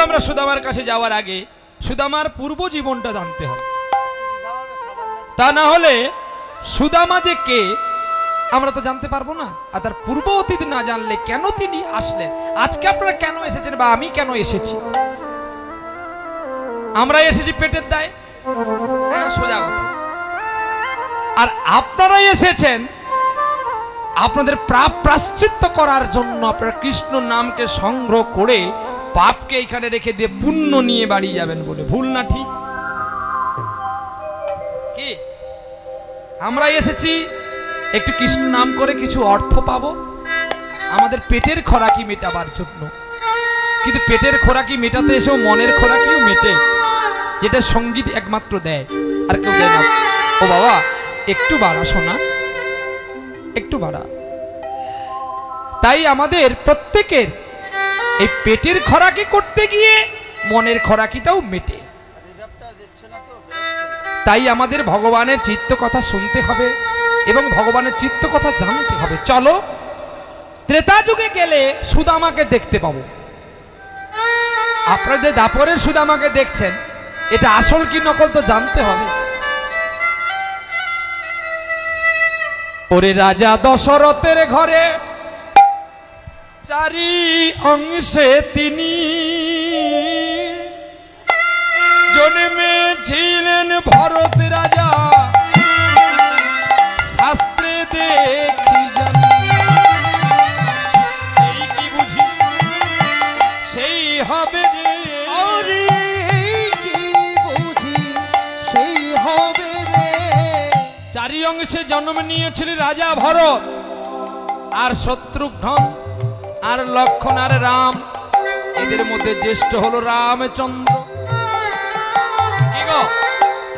আমরা সুদামার কাছে যাওয়ার আগে সুদামার পূর্ব জীবনটা জানতে হবে, তা না হলে সুদামা যে কে আমরা তো জানতে পারবো না। আর তার পূর্ব অতীত না জানলে কেন তিনি আসলেন, আজকে আপনারা কেন এসেছেন বা আমি কেন এসেছি। আমরা এসেছি পেটের দায়ে, সোজা কথা। আর আপনারাই এসেছেন আপনাদের পাপ প্রায়শ্চিত্ত করার জন্য। আপনারা কৃষ্ণ নামকে সংগ্রহ করে পাপকে এখানে রেখে দিয়ে পুণ্য নিয়ে বাড়ি যাবেন বলে, ভুল না ঠিক? কি আমরা এসেছি একটু কৃষ্ণ নাম করে কিছু অর্থ পাবো, আমাদের পেটের খোরাকি মেটাবার জন্য। কিন্তু পেটের খোরাকি মেটাতে এসেও মনের খোরাকিও মেটে, যেটা সঙ্গীত একমাত্র দেয়, আর কেউ দেয় না। ও বাবা একটু বাড়া, শোনা একটু বাড়া। তাই আমাদের প্রত্যেকের এই পেটের খোরাকি করতে গিয়ে মনের খোরাকিটাও মেটে। তাই আমাদের ভগবানের চিত্ত কথা শুনতে হবে এবং ভগবানের চিত্ত কথা জানতে হবে। চলো ত্রেতা যুগে গেলে সুদামাকে দেখতে পাবো। আপনাদের দাপরের সুদামাকে দেখছেন, এটা আসল কি নকল তো জানতে হবে। ওরে রাজা দশরথের ঘরে চারি অংশে তিনি জন্মেছিলেন ভরত রাজা, শাস্ত্রে দেখি এই কি বুঝি সেই হবে রে, সেই হবে রে। চারি অংশে জন্ম নিয়েছিলেন রাজা ভরত, আর শত্রুঘ্ন, আর লক্ষণ, আর রাম। এদের মধ্যে জ্যেষ্ঠ হলো রামচন্দ্র।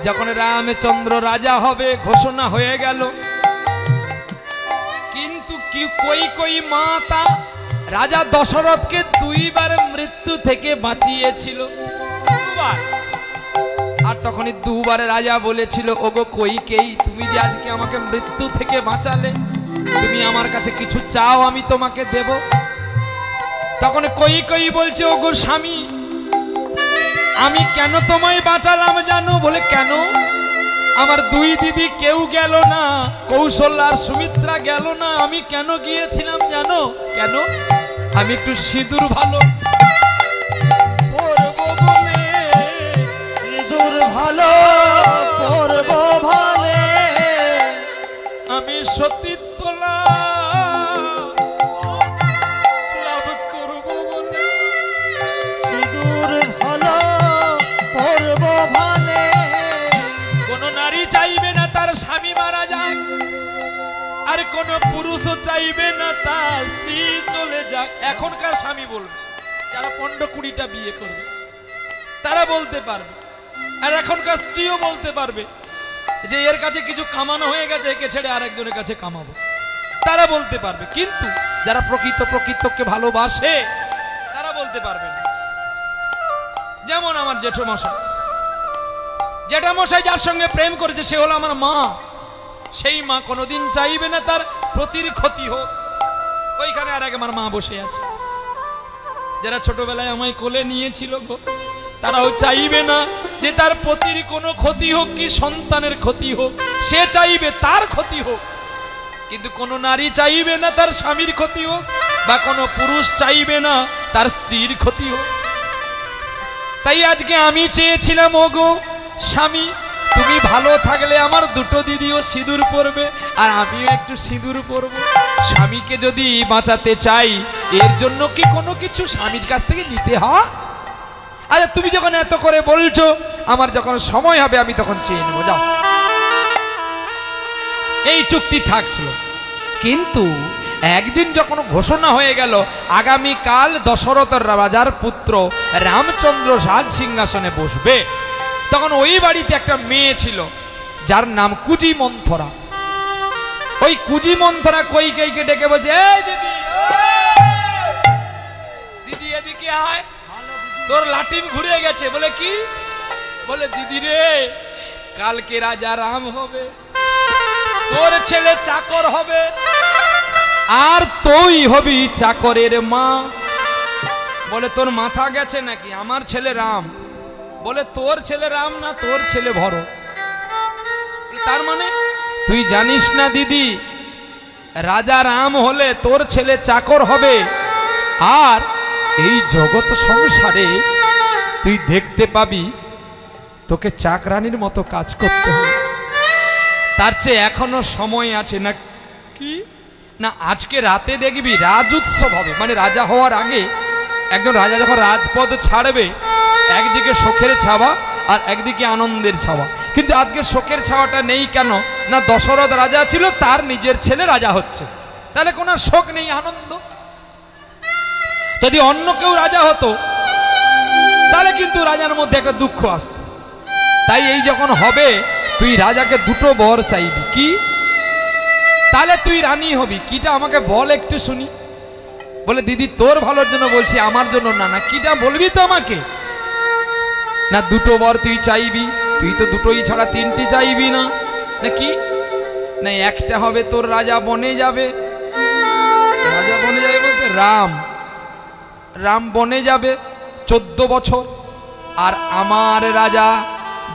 যখন রামচন্দ্র রাজা হবে ঘোষণা হয়ে গেল, কিন্তু কি কই মাতা রাজা দশরথকে দুইবার মৃত্যু থেকে বাঁচিয়েছিল, দুবার। আর তখনই দুবারে রাজা বলেছিল, ওগো কইকেয়ী, তুমি যে আজকে আমাকে মৃত্যু থেকে বাঁচালে, তুমি আমার কাছে কিছু চাও, আমি তোমাকে দেব। তখন কই বলছে, ওগো স্বামী, আমি কেন তোমায় বাঁচালাম জানো? বলে কেন? আমার দুই দিদি কেউ গেল না, কৌশল্যা আর সুমিত্রা গেল না, আমি কেন গিয়েছিলাম জানো? কেন? আমি একটু সিঁদুর ভালো পরবো বলে, সিঁদুর ভালো পরবো ভালে, আমি সতীত্ব লাভ করবো বলে, সিঁদুর ভালো পরবো ভালে। কোন নারী চাইবে না তার স্বামী মারা যাক, আর কোন পুরুষও চাইবে না তার স্ত্রী চলে যাক। এখনকার স্বামী বলবে, যারা 15-20টা বিয়ে করবে তারা বলতে পারবে, আর এখনকার স্ত্রীও বলতে পারবে যে এর কাছে কিছু কামানো হয়ে গেছে, একে ছেড়ে আরেকজনের কাছে কামাবো, তারা বলতে পারবে। কিন্তু যারা প্রকৃতকে ভালোবাসে তারা বলতে পারবে না। যেমন আমার জেঠামশাই যার সঙ্গে প্রেম করেছে সে হলো আমার মা। সেই মা কোনোদিন চাইবে না তার প্রতির ক্ষতি হোক। ওইখানে আর এক আমার মা বসে আছে, যারা ছোটবেলায় আমায় কোলে নিয়েছিল গো, তারাও চাইবে না যে তার প্রতির কোনো ক্ষতি হোক কি সন্তানের ক্ষতি হোক, সে চাইবে তার ক্ষতি হোক। কিন্তু কোনো নারী চাইবে না তার স্বামীর ক্ষতি হোক, বা কোনো পুরুষ চাইবে না তার স্ত্রীর ক্ষতি হোক। তাই আজকে আমি চেয়েছিলাম, ওগো স্বামী, তুমি ভালো থাকলে আমার দুটো দিদিও সিঁদুর পরবে, আর আমিও একটু সিঁদুর পরবো। স্বামীকে যদি বাঁচাতে চাই, এর জন্য কি কোনো কিছু স্বামীর কাছ থেকে নিতে হয়? আচ্ছা তুমি যখন এত করে বলছো, আমার যখন সময় হবে আমি তখন চেয়ে নেবো, যাও। এই চুক্তি থাকছিল। কিন্তু একদিন যখন ঘোষণা হয়ে গেল আগামীকাল দশরথ রাজার পুত্র রামচন্দ্র রাজ সিংহাসনে বসবে, তখন ওই বাড়িতে একটা মেয়ে ছিল যার নাম কুজি মন্থরা। ওই কুজি মন্থরা কইকেয়ীকে ডেকে বলছে, এই দিদি, দিদি এদিকে আয়, তোর লাটিম ঘুরে গেছে। বলে কি? বলে দিদি রে, কালকে রাজা রাম হবে, তোর ছেলে চাকর হবে, আর তুই হবি চাকরের মা। বলে তোর মাথা গেছে নাকি, আমার ছেলে রাম। বলে তোর ছেলে রাম না, তোর ছেলে ভরত। তার মানে তুই জানিস না দিদি, রাজা রাম হলে তোর ছেলে চাকর হবে, আর এই জগৎ সংসারে তুই দেখতে পাবি তোকে চাকরানির মতো কাজ করতে হবে। তার চেয়ে এখনো সময় আছে না কি না, আজকে রাতে দেখবি রাজ উৎসব হবে, মানে রাজা হওয়ার আগে একজন রাজা যখন রাজপদ ছাড়বে, একদিকে শোকের ছাওয়া আর একদিকে আনন্দের ছাওয়া। কিন্তু আজকে শোকের ছাওয়াটা নেই কেন না, দশরথ রাজা ছিল, তার নিজের ছেলে রাজা হচ্ছে, তাহলে কোনো শোক নেই, আনন্দ। যদি অন্য কেউ রাজা হতো তাহলে কিন্তু রাজার মধ্যে একটা দুঃখ আসতো। তাই এই যখন হবে, তুই রাজাকে দুটো বর চাইবি, কি তাহলে তুই রানী হবি। কিটা আমাকে বল একটু শুনি। বলে দিদি তোর ভালোর জন্য বলছি, আমার জন্য না। না কিটা বলবি তো আমাকে। না দুটো বর তুই চাইবি, তুই তো দুটোই ছাড়া তিনটি চাইবি না নাকি? না একটা হবে তোর রাজা বনে যাবে। রাজা বনে যাবে বলতে রাম, রাম বনে যাবে 14 বছর, আর আমার রাজা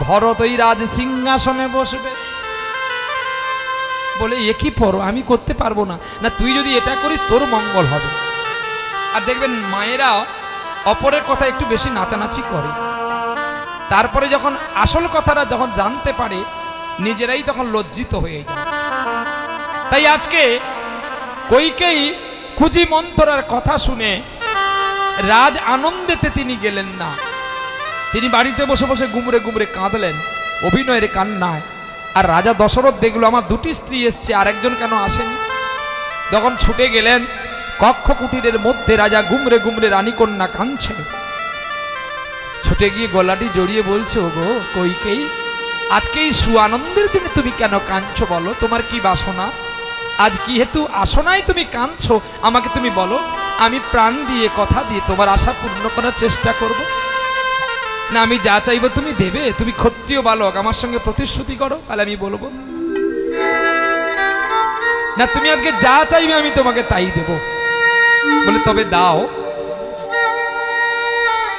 ভরত ওই রাজ সিংহাসনে বসবে। বলে একই পড়ো, আমি করতে পারবো না। না তুই যদি এটা করিস তোর মঙ্গল হবে। আর দেখবেন মায়েরা অপরের কথা একটু বেশি নাচানাচি করে, তারপরে যখন আসল কথাটা যখন জানতে পারে নিজেরাই তখন লজ্জিত হয়ে যায়। তাই আজকে কইকেই কুজি মন্থরার কথা শুনে রাজ আনন্দেতে তিনি গেলেন না, তিনি বাড়িতে বসে বসে গুমরে গুমরে কাঁদলেন, অভিনয়ের কান্নায়। আর রাজা দশরথ দেখলো আমার দুটি স্ত্রী এসছে, আর একজন কেন আসেনি। তখন ছুটে গেলেন কক্ষ কুটিরের মধ্যে, রাজা গুমরে গুমরে রানীকন্যা কাঁদছে। ছুটে গিয়ে গলাটি জড়িয়ে বলছে, ওগো কইকেই, আজকে এই সুআনন্দের দিনে তুমি কেন কাঁদছো বলো, তোমার কি বাসনা? আজ কি হেতু আসনায় তুমি কাঁদছো আমাকে তুমি বলো, আমি প্রাণ দিয়ে কথা দিয়ে তোমার আশা পূর্ণ করার চেষ্টা করব। না আমি যা চাইবো তুমি দেবে, তুমি ক্ষত্রিয় বালক, আমার সঙ্গে প্রতিশ্রুতি করো, তাহলে আমি বলবো। না তুমি আজকে যা চাইবে আমি তোমাকে তাই দেব। বলে তবে দাও,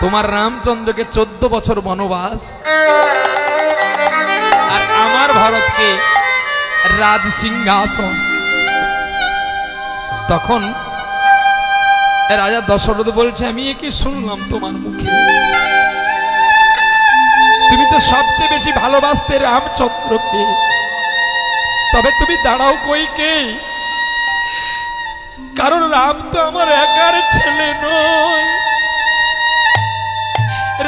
তোমার রামচন্দ্রকে 14 বছর বনবাস, আর আমার ভারতকে রাজ সিংহাসন। তখন রাজা দশরথ বলছে, আমি কি শুনলাম তোমার মুখে, তুমি তো সবচেয়ে বেশি ভালোবাসতে রামচন্দ্রকে, তবে তুমি দাঁড়াও কইকেই, কারণ রাম তো আমার একার ছেলে নয়,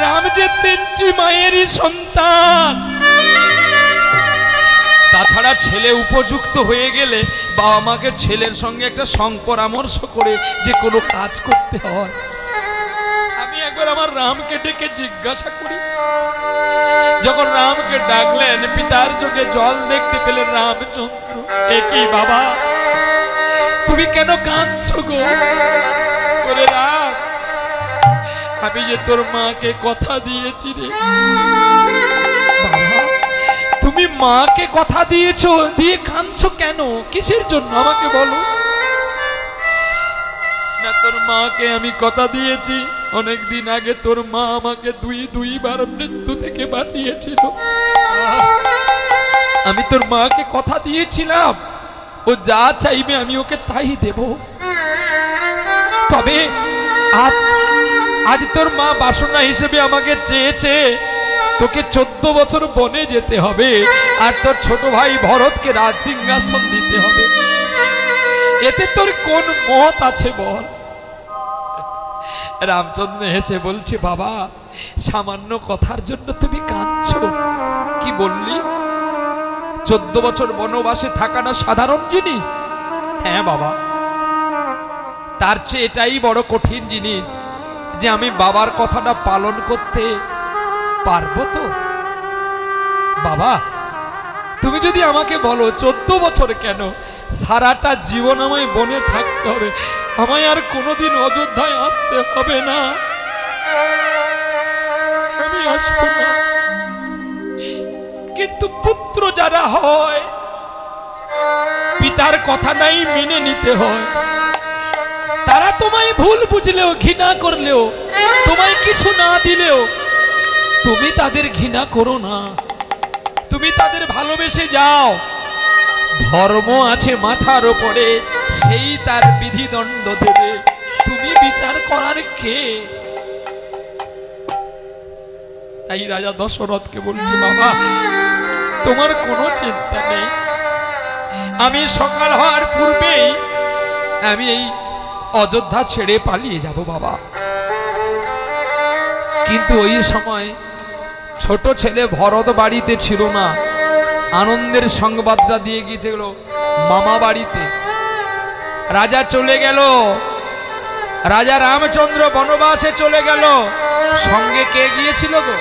রাম যে 3টি মায়েরই সন্তান। তাছাড়া ছেলে উপযুক্ত হয়ে গেলে বাবা মাকে ছেলের সঙ্গে একটা পরামর্শ করে যে কোনো কাজ করতে হয়। আমি একবার আমার রামকে ডেকে জিজ্ঞাসা করি, যখন রামকে ডাকলেন পিতার চোখে জল দেখতে পেলেন রামচন্দ্র, একই বাবা তুমি কেন কাঁদছো গো? বলে রাম, আমি যে তোর মাকে কথা দিয়েছি রে। বাবা তুমি মাকে কথা দিয়েছো, দিয়ে কাঁদছো কেন, কিসের জন্য আমাকে বলো। না তোর মাকে আমি কথা দিয়েছি, অনেকদিন আগে তোর মা আমাকে দুইবার মৃত্যু থেকে বাঁচিয়েছিল। আমি তোর মাকে কথা দিয়েছিলাম ও যা চাইবে আমি ওকে তাই দেব। তবে আজ তোর মা বাসনা হিসেবে আমাকে চেয়েছে তোকে 14 বছর বনে যেতে হবে, আর তোর ছোট ভাই ভরতকে রাজ সিংহাসন দিতে হবে। এতে তোর কোন মত আছে বল? রামচন্দ্র হেসে বলছে, বাবা সামান্য কথার জন্য তুমি কাঁদছো? কি বললি? 14 বছর বনবাসে থাকাটা সাধারণ জিনিস? হ্যাঁ বাবা, তার চেয়ে এটাই বড় কঠিন জিনিস যে আমি বাবার কথাটা পালন করতে পারবো তো। বাবা তুমি যদি আমাকে বলো 14 বছর কেন, সারাটা জীবন আমায় বনে থাকতে হবে, আমায় আর কোনোদিন অযোধ্যায় আসতে হবে না, আমি আসবো না। কিন্তু পুত্র যারা হয় পিতার কথাটাই মেনে নিতে হয়। তারা তোমায় ভুল বুঝলেও, ঘৃণা করলেও, তোমায় কিছু না দিলেও তুমি তাদের ঘৃণা করো না, তুমি তাদের ভালোবেসে যাও। ধর্ম আছে মাথার উপরে, সেই তার বিধিদণ্ড দেবে, তুমি বিচার করার কে? তাই রাজা দশরথকে বলছে, বাবা তোমার কোনো চিন্তা নেই, আমি সকাল হওয়ার পূর্বেই আমি এই অযোধ্যা ছেড়ে পালিয়ে যাব বাবা। কিন্তু ওই সময় ছোট ছেলে ভরত বাড়িতে ছিল না, আনন্দের সংবাদটা দিয়ে গিয়েছিল মামা বাড়িতে। রাজা চলে গেল, রাজা রামচন্দ্র বনবাসে চলে গেল। সঙ্গে কে গিয়েছিল গো?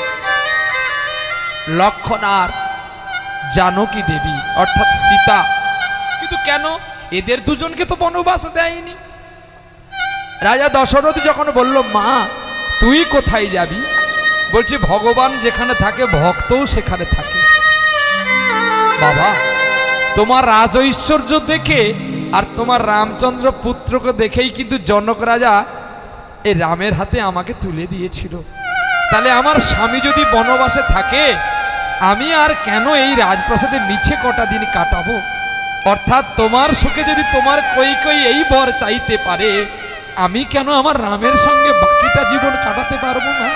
লক্ষ্মণ আর জানকী দেবী অর্থাৎ সীতা। কিন্তু কেন এদের দুজনকে তো বনবাস দেয়নি? রাজা দশরথ যখন বলল, মা তুই কোথায় যাবি? বলছে, ভগবান যেখানে থাকে ভক্তও সেখানে থাকে। বাবা তোমার রাজ ঐশ্বর্য দেখে আর তোমার রামচন্দ্র পুত্রকে দেখেই কিন্তু জনক রাজা এই রামের হাতে আমাকে তুলে দিয়েছিল। তাহলে আমার স্বামী যদি বনবাসে থাকে, আমি আর কেন এই রাজপ্রাসাদে মিছে কটা দিন কাটাবো? অর্থাৎ তোমার সুখে যদি তোমার কই এই বর চাইতে পারে, আমি কেন আমার রামের সঙ্গে বাকিটা জীবন কাটাতে পারবো না?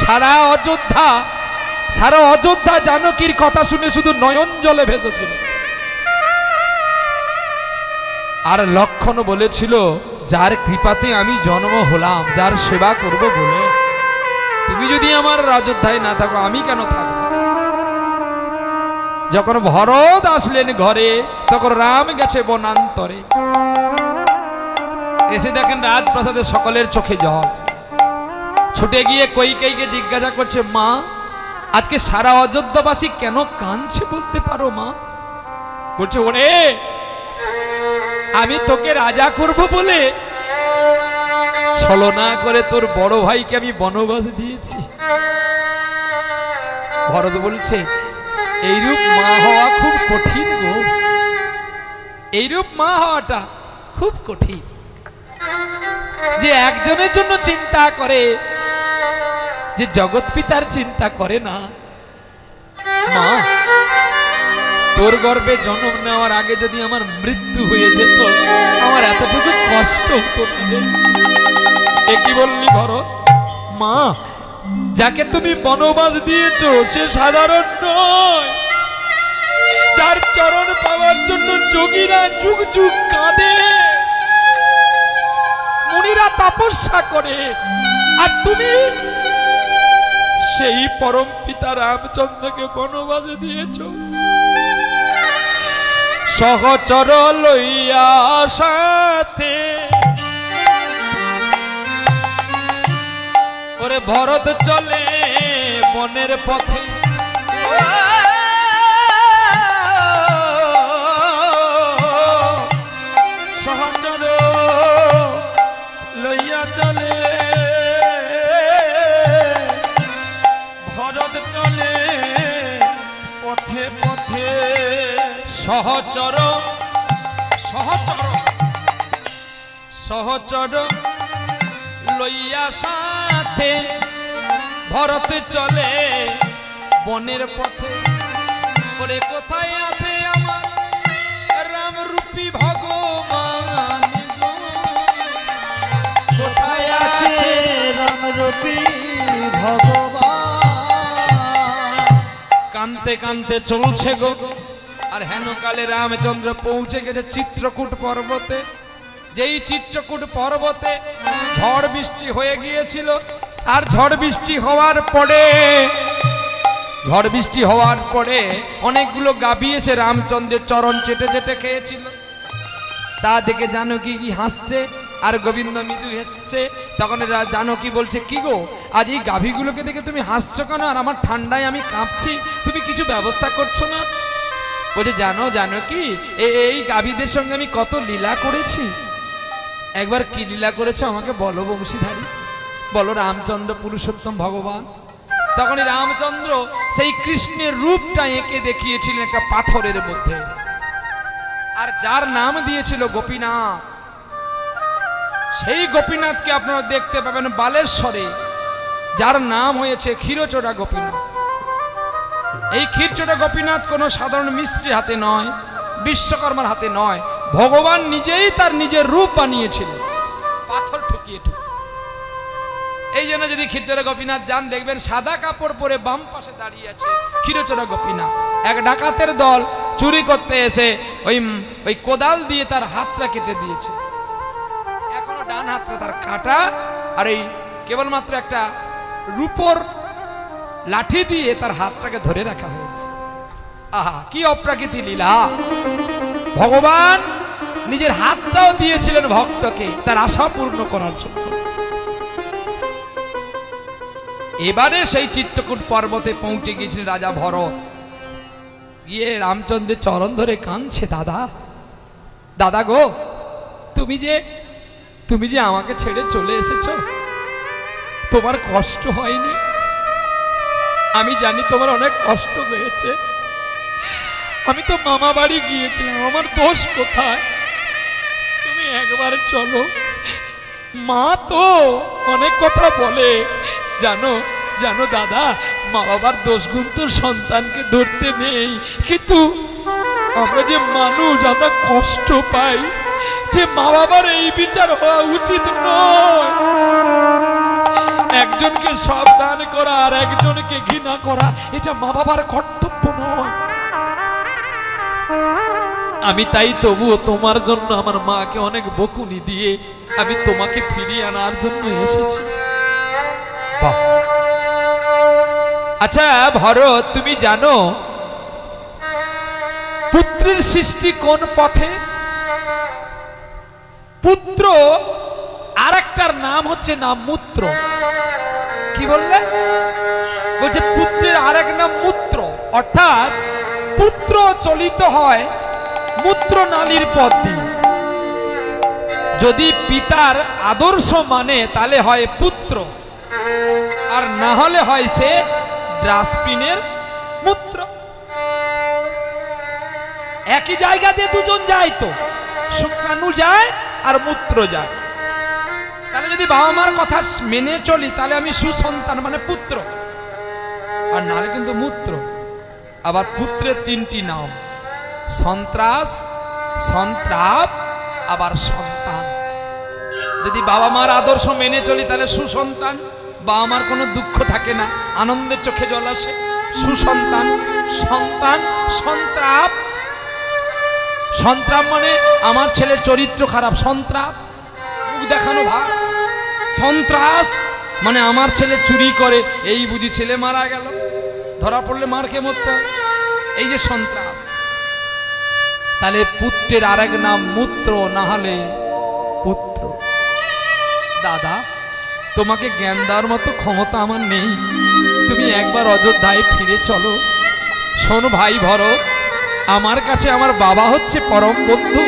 সারা অযোধ্যা জানকীর কথা শুনে শুধু নয়ন জলে ভেসেছিল। আর লক্ষ্মণ বলেছিল, যার কৃপাতে আমি জন্ম হলাম, যার সেবা করব বলে, তুমি যদি আমার অযোধ্যায় না থাকো আমি কেন থাকবো? যখন ভরত আসলেন ঘরে, তখন রাম গেছে বনান্তরে। এসে দেখেন রাজপ্রাসাদে সকলের চোখে জল। ছুটে গিয়ে কইকেয়ীকে জিজ্ঞাসা করছে, মা আজকে সারা অযোধ্যাবাসী কেন কাঁদছে বলতে পারো মা? বলছে, ওরে আমি তোকে রাজা করব বলে ছলনা করে তোর বড় ভাইকে আমি বনবাস দিয়েছি। ভরত বলছে, এইরূপ মা হওয়া খুব কঠিন গো, এইরূপ মা হওয়াটা খুব কঠিন। যে একজনের জন্য চিন্তা করে, যে জগৎ পিতার চিন্তা করে না। মা তোর গর্ভে জন্ম নেওয়ার আগে যদি আমার মৃত্যু হয়ে যেত, আমার এতটুকু কষ্ট হতো না। এ কি বললি ভরত? মা যাকে তুমি বনবাস দিয়েছো সে সাধারণ নয়, যার চরণ পাওয়ার জন্য যোগীরা যুগ যুগ কাঁদে, মুনিরা তপস্যা করে, আর তুমি সেই পরম পিতা রামচন্দ্রকে বনবাস দিয়েছো। সহচর লইয়া সাথে ওরে ভরত চলে বনের পথে। সহচর লইয়া চলে ভরত চলে পথে পথে। সহচর লইয়া সাথে ভরত চলে বনের পথে। ওরে কোথায় আছে আমার রামরূপী ভগবান? কোথায় আছে রামরূপী ভগবান? কানতে কানতে চলছে গো। আর হেনকালে রামচন্দ্র পৌঁছে গেছে চিত্রকূট পর্বতে। যেই চিত্রকূট পর্বতে ঝড় বৃষ্টি হয়ে গিয়েছিল, আর ঝড় বৃষ্টি হওয়ার পরে অনেকগুলো গাভী এসে রামচন্দ্রের চরণ চেটে চেটে খেয়েছিল। তা দেখে জানকী কি হাসছে, আর গোবিন্দ মৃদু হেসছে। তখন জানকী বলছে, কি গো আজ এই গাভীগুলোকে দেখে তুমি হাসছো কেন? আর আমার ঠান্ডায় আমি কাঁপছি, তুমি কিছু ব্যবস্থা করছো না? বলছে, জানো কি এই গাভীদের সঙ্গে আমি কত লীলা করেছি। একবার কি লীলা করেছো আমাকে বলো বংশীধারী, বলো রামচন্দ্র পুরুষোত্তম ভগবান। তখন রামচন্দ্র সেই কৃষ্ণের রূপটা এঁকে দেখিয়েছিলেন একটা পাথরের মধ্যে, আর যার নাম দিয়েছিল গোপীনাথ। সেই গোপীনাথকে আপনারা দেখতে পাবেন বালেশ্বরে, যার নাম হয়েছে ক্ষীরচোরা গোপীনাথ। এই ক্ষীরচোরা গোপীনাথ কোনো সাধারণ মিস্ত্রির হাতে নয়, বিশ্বকর্মার হাতে নয়, ভগবান নিজেই তার নিজের রূপ বানিয়েছিলেন পাথর ঠুকিয়ে ঠুকিয়ে। এই জন্য যদি ক্ষীরচোরা গোপীনাথ যান, দেখবেন সাদা কাপড় পরে বাম পাশে দাঁড়িয়ে আছে ক্ষীরচোরা গোপীনাথ। এক ডাকাতের দল চুরি করতে এসে ওই কোদাল দিয়ে তার হাতটা কেটে দিয়েছে, এখনো ডান হাতটা তার কাটা, আর এই কেবলমাত্র একটা রূপোর লাঠি দিয়ে তার হাতটাকে ধরে রাখা হয়েছে। আহা, কি অপ্রাকৃতি লীলা! ভগবান নিজের হাতটাও দিয়েছিলেন ভক্তকে তার আশা পূর্ণ করার জন্য। এবারে সেই চিত্রকূট পর্বতে পৌঁছে গিয়েছিলেন রাজা ভরত। গিয়ে রামচন্দ্রের চরণ ধরে কাঁদছে, দাদা দাদা গো, তুমি যে আমাকে ছেড়ে চলে এসেছো, তোমার কষ্ট হয়নি? আমি জানি তোমার অনেক কষ্ট হয়েছে। আমি তো মামা বাড়ি গিয়েছিলাম, আমার দোষ কোথায়? তুমি একবার চলো। মা তো অনেক কথা বলে, জানো জানো দাদা, মা বাবার দোষগুণ তো সন্তানকে ধরতে নেই, কিন্তু আমরা যে মানুষ, আমরা কষ্ট পাই যে মা বাবার এই বিচার হওয়া উচিত নয়। একজনকে সব দান করা আর একজনকে ঘৃণা করা, এটা মা বাবার কর্তব্য নয়। আমি তাই তবুও তোমার জন্য আমার মাকে অনেক বকুনি দিয়ে আমি তোমাকে ফিরিয়ে আনার জন্য এসেছি। আচ্ছা ভরত, তুমি জানো পুত্রের সৃষ্টি কোন পথে? পুত্র আর একটার নাম হচ্ছে নাম মূত্র। কি বললেন? বলছে পুত্রের আর এক নাম মূত্র, অর্থাৎ পুত্র চলিত হয় মূত্র নালীর পথ দিয়ে। যদি পিতার আদর্শ মানে তাহলে হয় পুত্র, আর না হলে হয় সে ডাস্টবিনের মূত্র। একই জায়গা দিয়ে দুজন যায়, তো শুক্রাণু যায় আর মূত্র যায়। তাহলে যদি বাবা মার কথা মেনে চলি তাহলে আমি সুসন্তান মানে পুত্র, আর নাহলে কিন্তু মূত্র। আবার পুত্রের তিনটি নাম, সন্ত্রাস, সন্ত্রাপ, আবার সন্তান। যদি বাবা মার আদর্শ মেনে চলি তাহলে সুসন্তান, বাবা মার কোনো দুঃখ থাকে না, আনন্দের চোখে জল আসে, সুসন্তান। সন্তান সন্ত্রাপ, সন্ত্রাপ মানে আমার ছেলের চরিত্র খারাপ, সন্ত্রাপ মুখ দেখানো ভাব। সন্ত্রাস মানে আমার ছেলে চুরি করে, এই বুঝি ছেলে মারা গেল, ধরা পড়লে মারকে মরতে হবে, এই যে সন্ত্রাস। তাহলে পুত্রের আরেক নাম মূত্র, না হলে পুত্র। দাদা, তোমাকে জ্ঞান দেওয়ার মতো ক্ষমতা আমার নেই, তুমি একবার অযোধ্যায় ফিরে চলো। শোনো ভাই ভরত, আমার কাছে আমার বাবা হচ্ছে পরম বন্ধু,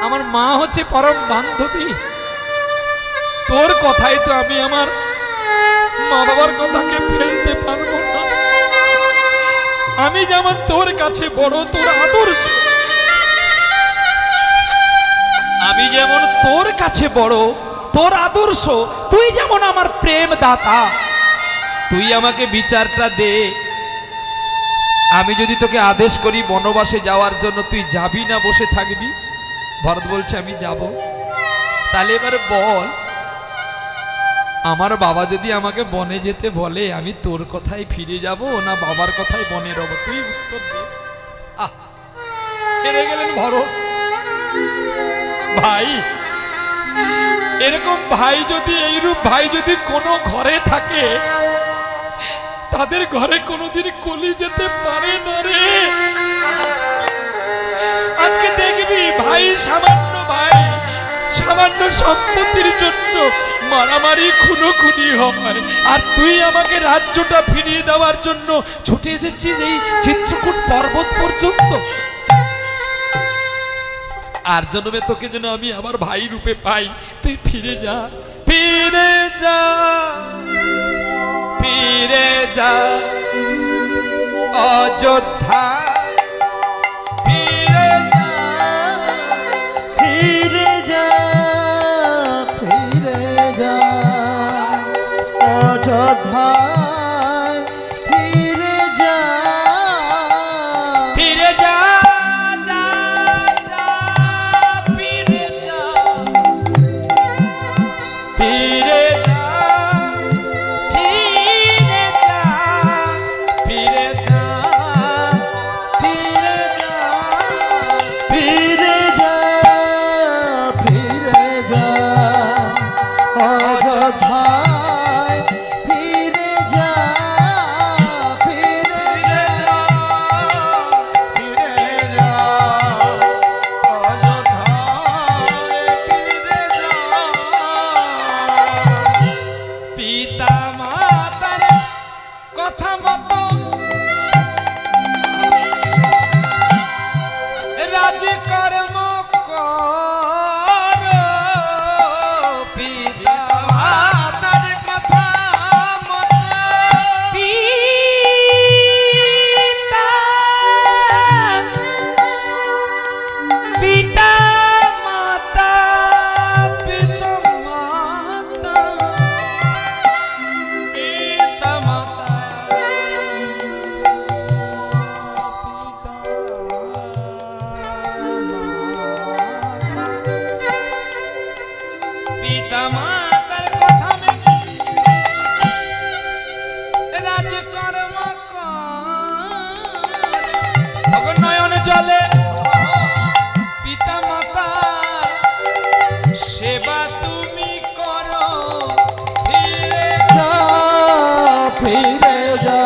আমার মা হচ্ছে পরম বান্ধবী। তোর কথাই তো আমি আমার মা বাবার কথাকে ফেলতে পারবো না। আমি যেমন তোর কাছে বড়, তোর আদর্শ, আমি যেমন তোর কাছে বড়, তোর আদর্শ, তুই যেমন আমার প্রেম দাতা, তুই আমাকে বিচারটা দে। আমি যদি তোকে আদেশ করি বনবাসে যাওয়ার জন্য, তুই যাবি না বসে থাকবি? ভরত বলছে আমি যাব। তাহলে এবার বল, আমার বাবা যদি আমাকে বনে যেতে বলে, আমি তোর কথাই ফিরে যাব না বাবার কথাই বনে রব? তুই উত্তর দে। হেরে গেলেন ভরত। ভাই, এরকম ভাই যদি, এইরূপ ভাই যদি কোনো ঘরে থাকে, তাদের ঘরে কোনোদিন কলি যেতে পারে না রে। আজকে দেখবি ভাই, সামান্য ভাই, সামান্য সম্পত্তির জন্য মারামারি খুনোখুনি হয়, আর তুই আমাকে রাজ্যটা ফিরিয়ে দেওয়ার জন্য ছুটে এসেছিস এই চিত্রকূট পর্বত পর্যন্ত। আর জন্মে তোকে যেন আমি আবার ভাই রূপে পাই। তুই ফিরে যা, ফিরে যা, ফিরে যা অযোধ্যা, ফিরে যা, ফিরে যা অযোধ্যায় ফিরে যা ফিরে যা যা যা ফিরে যা ফিরে যা ফিরে যা ফিরে যা ফিরে যা ফিরে যা ফিরে যা অযোধ্যায় ফিরে যা ফিরে যা ফিরে যা অযোধ্যায় ফিরে যা পিতা মাতার কথা মতো রাজকর্ম কর পিতা মাতার কথা মতো পিতা পিতা মাতা পিতা মাতা পিতা মাতা পিতা মাতার কথা মেনে রাজকর্ম কর নয়ন জলে পিতা মাতার সেবা তুমি করো ফিরে যা ফিরে যা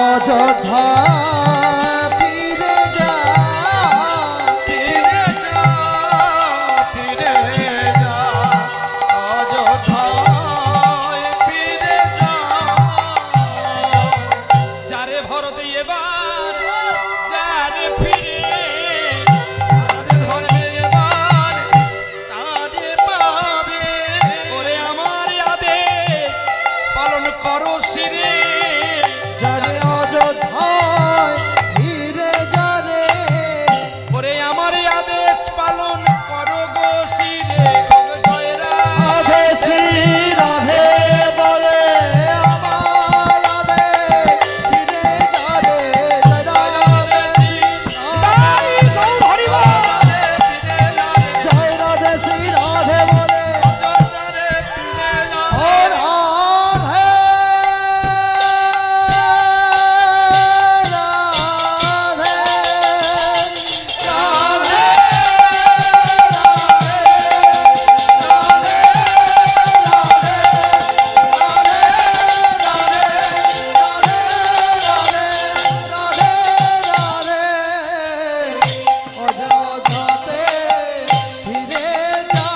অযোধ্যা ফিরে যা ফিরে যা ফিরে যা অযোধ্যা ফিরে যা যারে ভরতে এবার যারে ফিরে ধরবে এবার তারে পাবে ওরে আমার আদেশ পালন করো শিরে যারে অযোধ্যায় ফিরে যা রে ওরে আমার আদেশ পালন করো গো শিরে জয় রাম রাধে শ্রী রাধে বলে আমার রাধে ফিরে যা রে রাধে শ্রী তাই গৌর হরি বল। জয় রাধে শ্রী রাধে বলে ও রাধে রাধে রাধে অযোধ্যাতে ফিরে যা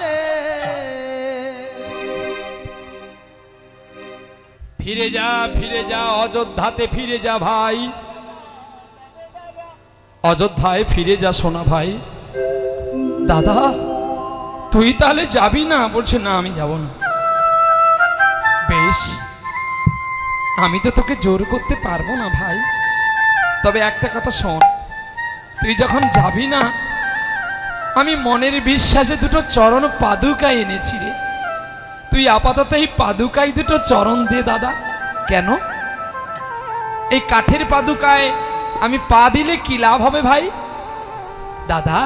রে ফিরে যা ফিরে যা অযোধ্যাতে ফিরে যা ভাই অযোধ্যায় ফিরে যা সোনা ভাই দাদা তুই তাহলে যাবি না বলছে না আমি যাব না বেশ আমি তো তোকে জোর করতে পারবো না ভাই তবে একটা কথা শোন তুই যখন যাবি না আমি মনের বিশ্বাসে দুটো চরণ পাদুকা এনেছি রে তুই আপাতত এই পাদুকায় দুটো চরণ দে দাদা কেন এই কাঠের পাদুকায় আমি পা দিলে কি লাভ হবে ভাই দাদা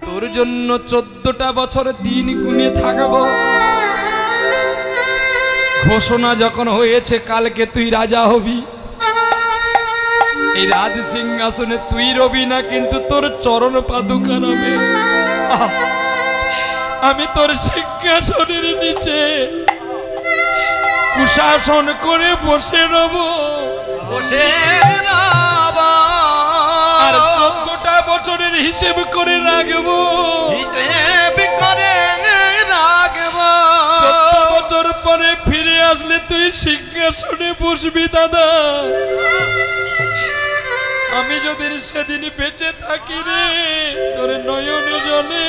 তোর জন্য 14টা বছর দিন গুনে থাকবো ঘোষণা যখন হয়েছে কালকে তুই রাজা হবি এই রাজ সিংহাসনে তুই রবি না কিন্তু তোর চরণ পাদুকা নামে আমি তোর সিংহাসনের নিচে কুশাসন করে বসে রব বসে রাবা আর 14টা বছরের হিসেব করে রাখবো হিসেব করে রাখবো 14 বছর পরে ফিরে আসলে তুই সিংহাসনে বসবি দাদা আমি যদি সেদিন বেঁচে থাকি রে তোর নয়নে জলে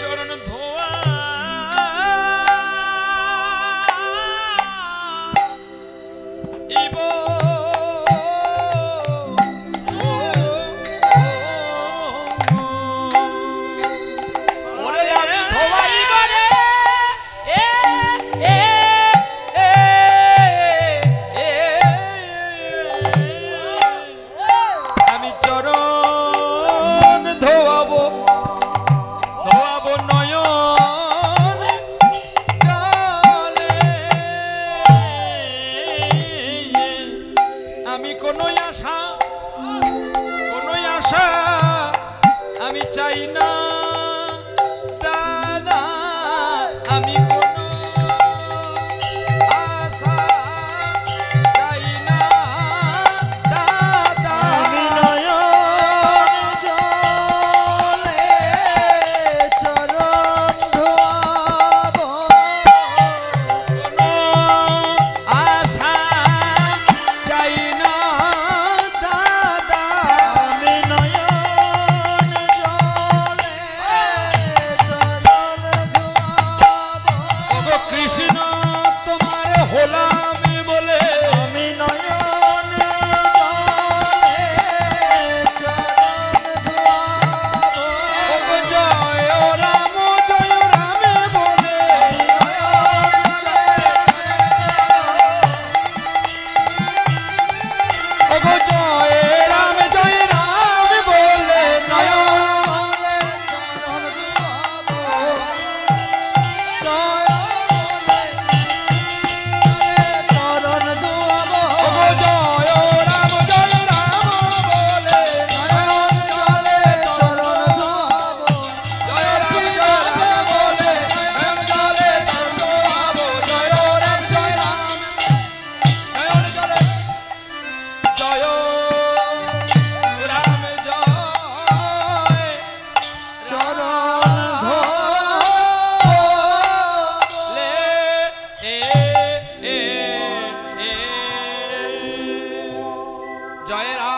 চরণ ধোয়া ইব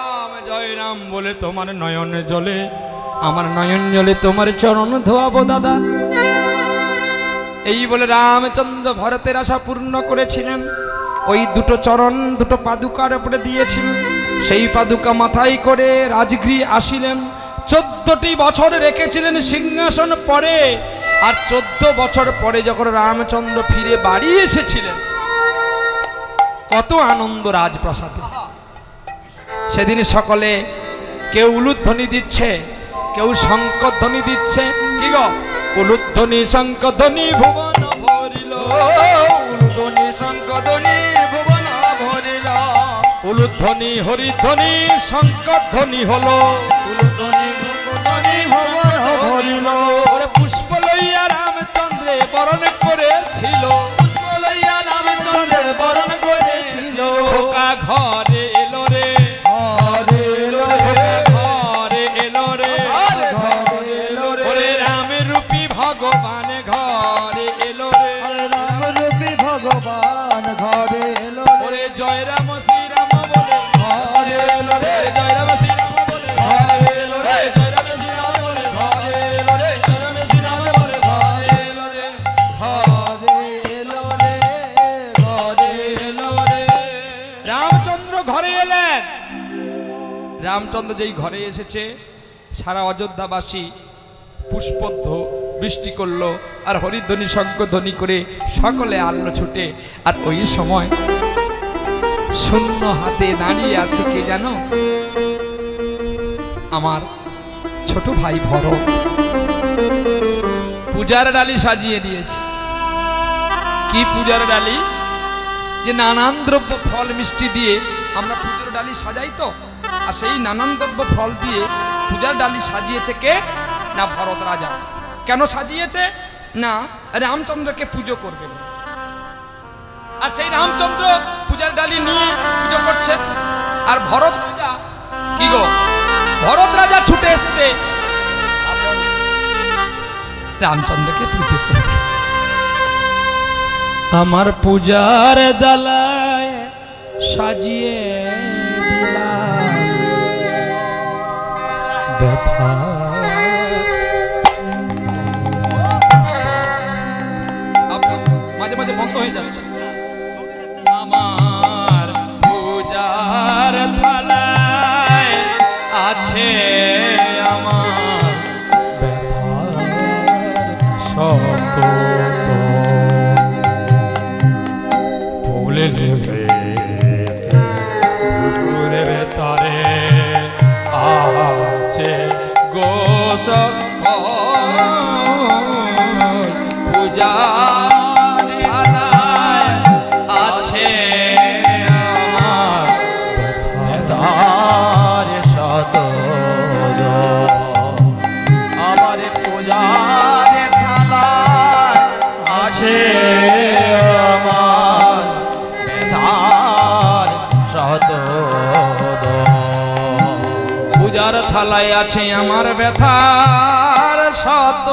রাম জয় রাম বলে তোমার নয়ন জলে, আমার নয়ন জলে তোমার চরণ ধোয়াবো দাদা। এই বলে রামচন্দ্র ভরতের আশা পূর্ণ করেছিলেন। ওই দুটো চরণ দুটো পাদুকার উপরে দিয়েছিলেন। সেই পাদুকা মাথায় করে রাজগৃহে আসিলেন। 14টি বছর রেখেছিলেন সিংহাসন পরে। আর 14 বছর পরে যখন রামচন্দ্র ফিরে বাড়ি এসেছিলেন, কত আনন্দ রাজপ্রাসাদে। সেদিন সকলে কেউ উলুধ্বনি দিচ্ছে, কেউ শঙ্খধ্বনি দিচ্ছে। কি গো? উলুধ্বনি শঙ্খধ্বনি ভুবন ভরিল, উলুধ্বনি শঙ্খধ্বনি ভুবন ভরিল, উলুধ্বনি হরিধ্বনি শঙ্খধ্বনি হলো, উলুধ্বনি শঙ্খধ্বনি ভুবন ভরিল। ওরে পুষ্প লইয়া রামচন্দ্রে বরণ করেছিল, পুষ্প লইয়া রামচন্দ্রের বরণ করেছিল। খোকা ঘরে এলো রে, ঘরে এলো রে, ঘরে এলো রে, ঘরে এলো রে, ওরে রামের রূপী ভগবান ঘরে এলো রে, রামরূপী ভগবান ঘরে এলো রে, ওরে জয় রাম শ্রীরাম বলে ঘরে এলো রে, জয় রাম শ্রীরাম বলে ঘরে এলো রে, জয় রাম শ্রীরাম বলে ঘরে এলো রে, জয় রাম শ্রীরাম বলে ঘরে এলো রে, ঘরে এলো রে, ঘরে এলো রে। রামচন্দ্র ঘরে এলেন। রামচন্দ্র যেই ঘরে এসেছে, সারা অযোধ্যাবাসী পুষ্পধ্ব বৃষ্টি করলো আর হরিধ্বনি শঙ্খধ্বনি করে সকলে আল্লো ছুটে। আর ওই সময় শূন্য হাতে দাঁড়িয়ে আছে কে জানো? আমার ছোট ভাই ভরত। পূজার ডালি সাজিয়ে দিয়েছে। কি পূজার ডালি? যে নানান দ্রব্য ফল মিষ্টি দিয়ে আমরা পূজার ডালি সাজাই তো, আর সেই নানান দ্রব্য ফল দিয়ে পূজার ডালি সাজিয়েছে কে না? ভরত রাজা। কেন সাজিয়েছে? না রামচন্দ্রকে পুজো করবেন। আর সেই রামচন্দ্র পূজার ডালি নিয়ে পুজো করছে। আর ভরত রাজা কি গো? ভরত রাজা ছুটে এসছে রামচন্দ্রকে পুজো করবে। আমার পূজার ডালায় সাজিয়ে দিলাম ব্যথা, মাঝে মাঝে বন্ধ হয়ে যাচ্ছে। আমার পূজার থালায় আছে আমার ব্যথার শত ভুলে নেবে ভুলের ভেতরে আছে গোস পূজা আছে আমার ব্যথার শত। আমার পূজার থালায় আছে আমার ব্যথার শত। পূজার থালায় আছে আমার ব্যথার শত।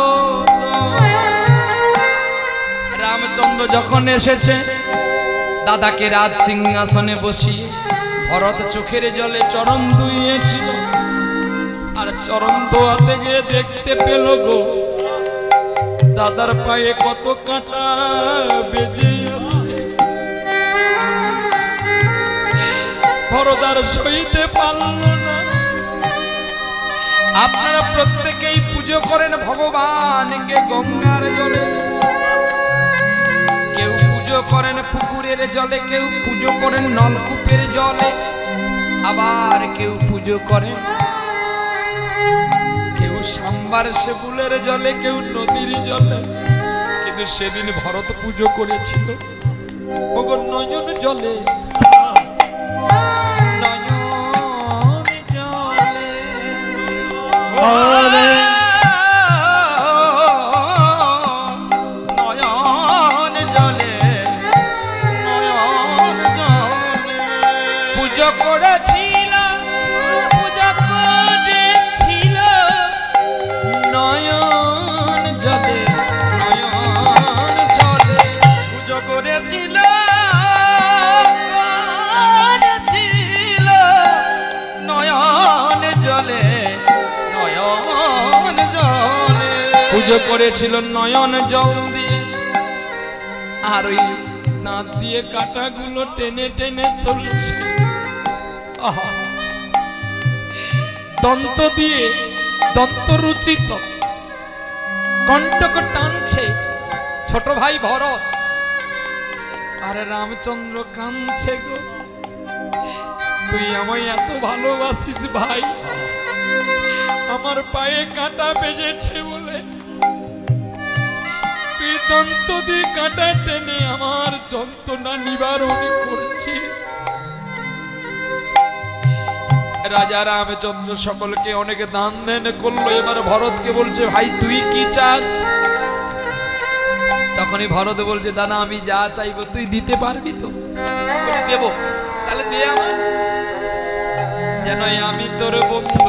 রামচন্দ্র যখন এসেছে দাদাকে রাজ সিংহাসনে বসিয়ে ভরত চোখের জলে চরণ ধুইয়েছিল। আর চরণ ধোয়াতে গিয়ে দেখতে পেল গো দাদার পায়ে কত কাঁটা বেজে আছে। ভরত আর সইতে পারল না। আপনারা প্রত্যেকেই পুজো করেন ভগবানকে গঙ্গার জলে, কেউ পুজো করেন পুকুরের জলে, কেউ পুজো করেন নলকূপের জলে, আবার কেউ পুজো করেন কেউ সাম্বার সেবুলের জলে, কেউ নদীর জলে। কিন্তু সেদিন ভরত পুজো করেছিল ভগবান নয়ন জলে, নয়ন জলে। নয়ন জলে, নয়ন জলে পুজো করেছিল, পুজো করেছিল নয়ন জলে, নয়ন জলে পুজো করেছিল, জলে নয়ন জলে পুজো করেছিল নয়ন জল দিয়ে, আর ওই দাঁত দিয়ে কাঁটাগুলো টেনে টেনে তুলছে। আহা, দন্ত দিয়ে দন্ত রুচিত কণ্টক টানছে ছোট ভাই ভরত, আর রামচন্দ্র কাঁদছে গো, তুই আমায় এত ভালোবাসিস ভাই, আমার পায়ে কাঁটা বেজেছে বলে তুই দন্ত দিয়ে কাঁটা টেনে আমার যন্ত্রণা নিবারণ করছিস। রাজা রামচন্দ্র সকলকে অনেকে দান দেন করলো, এবার ভরতকে বলছে ভাই তুই কি চাস? তখনই ভরত বলছে দাদা আমি যা চাইবো তুই দিতে পারবি তো? বলে দেব। তাহলে দে আমার, যেন আমি তোর বন্ধু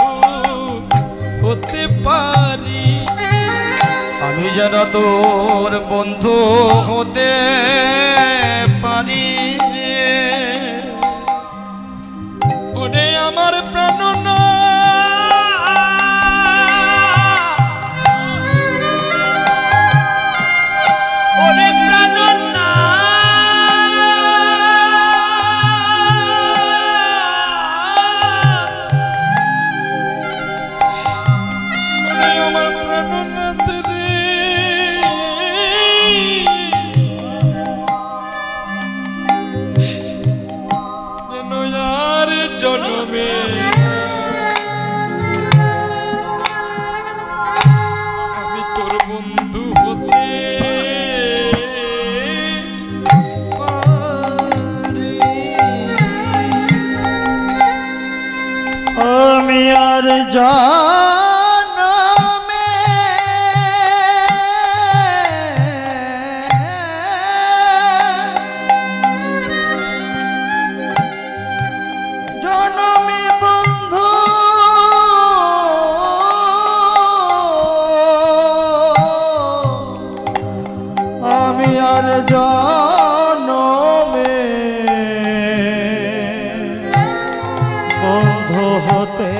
হতে পারি, আমি যেন তোর বন্ধু হতে পারি। ওরে আমার প্রাণনা ওরে প্রাণনা ওরে আমার প্রাণনা রে, যেন আর জন্মে আমি তোর বন্ধু হতে পারি। আমি আর জনমে জনমে বন্ধু আমি আর জনমে বন্ধু হতে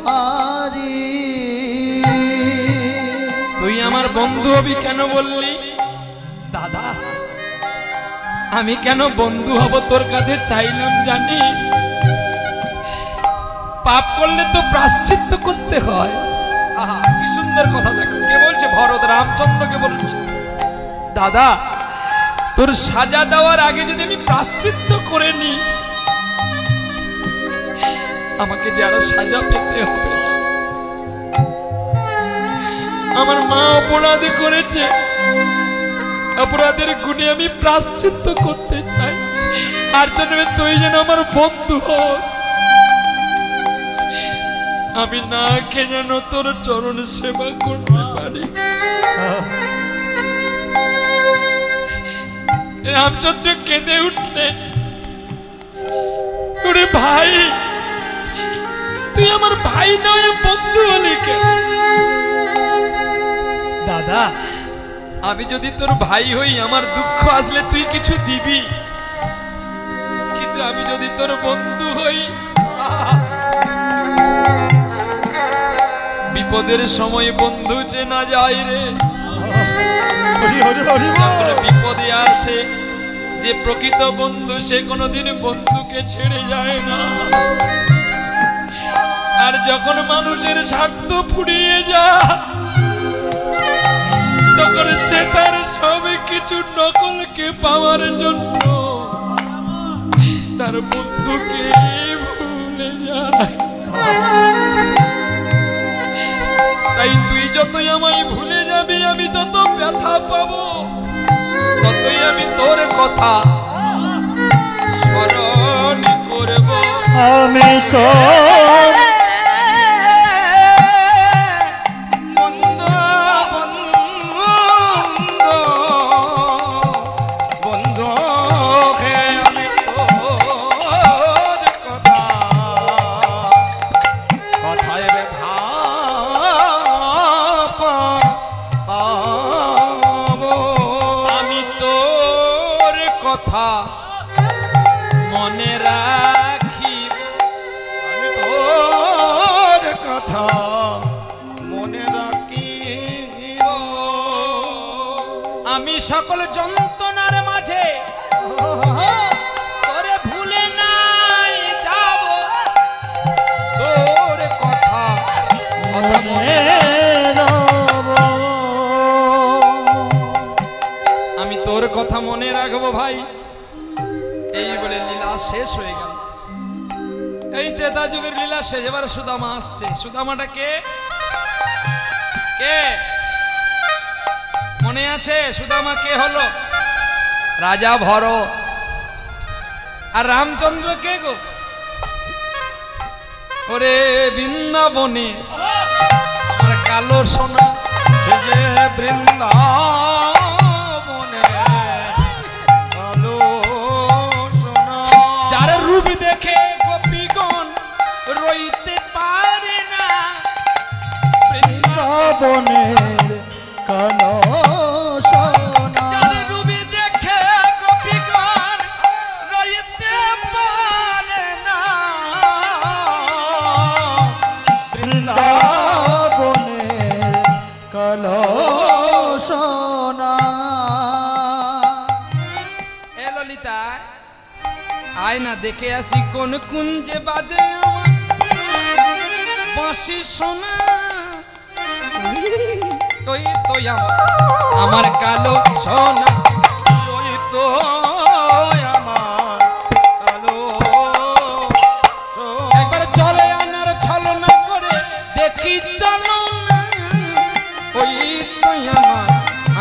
পারি। তুই আমার বন্ধু হবি কেন বললি? দাদা আমি কেন বন্ধু হব তোর কাছে চাইলাম জানি? পাপ করলে তো প্রায়শ্চিত্ত করতে হয়। আহা কি সুন্দর কথা, দেখো কে বলছে? ভরত রামচন্দ্রকে বলছে দাদা তোর সাজা দেওয়ার আগে যদি আমি প্রায়শ্চিত্ত করে নি, আমাকে যে আরো সাজা পেতে হবে না। আমার মা অপরাধ করেছে, অপরাধের গুণে আমি প্রায়শ্চিত্ত করতে চাই, আর জন্য তুই যেন আমার বন্ধু হোস, আমি না খেয়ে যেন তোর চরণ সেবা করতে পারি। রামচন্দ্র কেঁদে উঠলে, ওরে ভাই তুই আমার ভাই নয় বন্ধু হলি কেন? দাদা আমি যদি তোর ভাই হই আমার দুঃখ আসলে তুই কিছু দিবি, কিন্তু আমি যদি তোর বন্ধু হই বিপদের সময় বন্ধু চেনা যায় রে। যখন বিপদে আসে যে প্রকৃত বন্ধু সে কোনোদিন বন্ধুকে ছেড়ে যায় না, আর যখন মানুষের স্বার্থ ফুরিয়ে যায় তখন সে তার সব কিছু নকলকে পাওয়ার জন্য তার বন্ধুকে ভুলে যায়। তাই তুই যতই আমায় ভুলে যাবি আমি তত ব্যথা পাবো, ততই আমি তোর কথা স্মরণ করব। আমি তো মনে রাখিব সকল যন্ত্রণার মাঝে তোরে ভুলে নাই যাব, তোর কথা মনে আমি তোর কথা মনে রাখবো ভাই। এই বলে লীলা শেষ হয়ে গেল। এই ত্রেতা যুগের লীলা শেষ। এবার সুদামা আসছে। সুদামাটা কে? কে মনে আছে? সুদামা কে হলো? রাজা ভরত। আর রামচন্দ্র কে গো? ওরে বৃন্দাবনে আমার কালো সোনা, সে যে বৃন্দাবনে কালো সোনা, যার রূপ দেখে গোপীগণ রইতে পারে না, বৃন্দাবনের কালো সোনা, যার রূপ দেখে গোপীগণ রইতে পারে না, বৃন্দাবনের কালো সোনা। এ ললিতা আয় না দেখে আসি কোন কুঞ্জে বাজে আমার বাঁশি সোনা, তুই তুই আমার কালো সোনা, তুই তো আমার কালো সোনা। একবার চলে আনার ছলনা করে দেখি চলো না, ওই তুই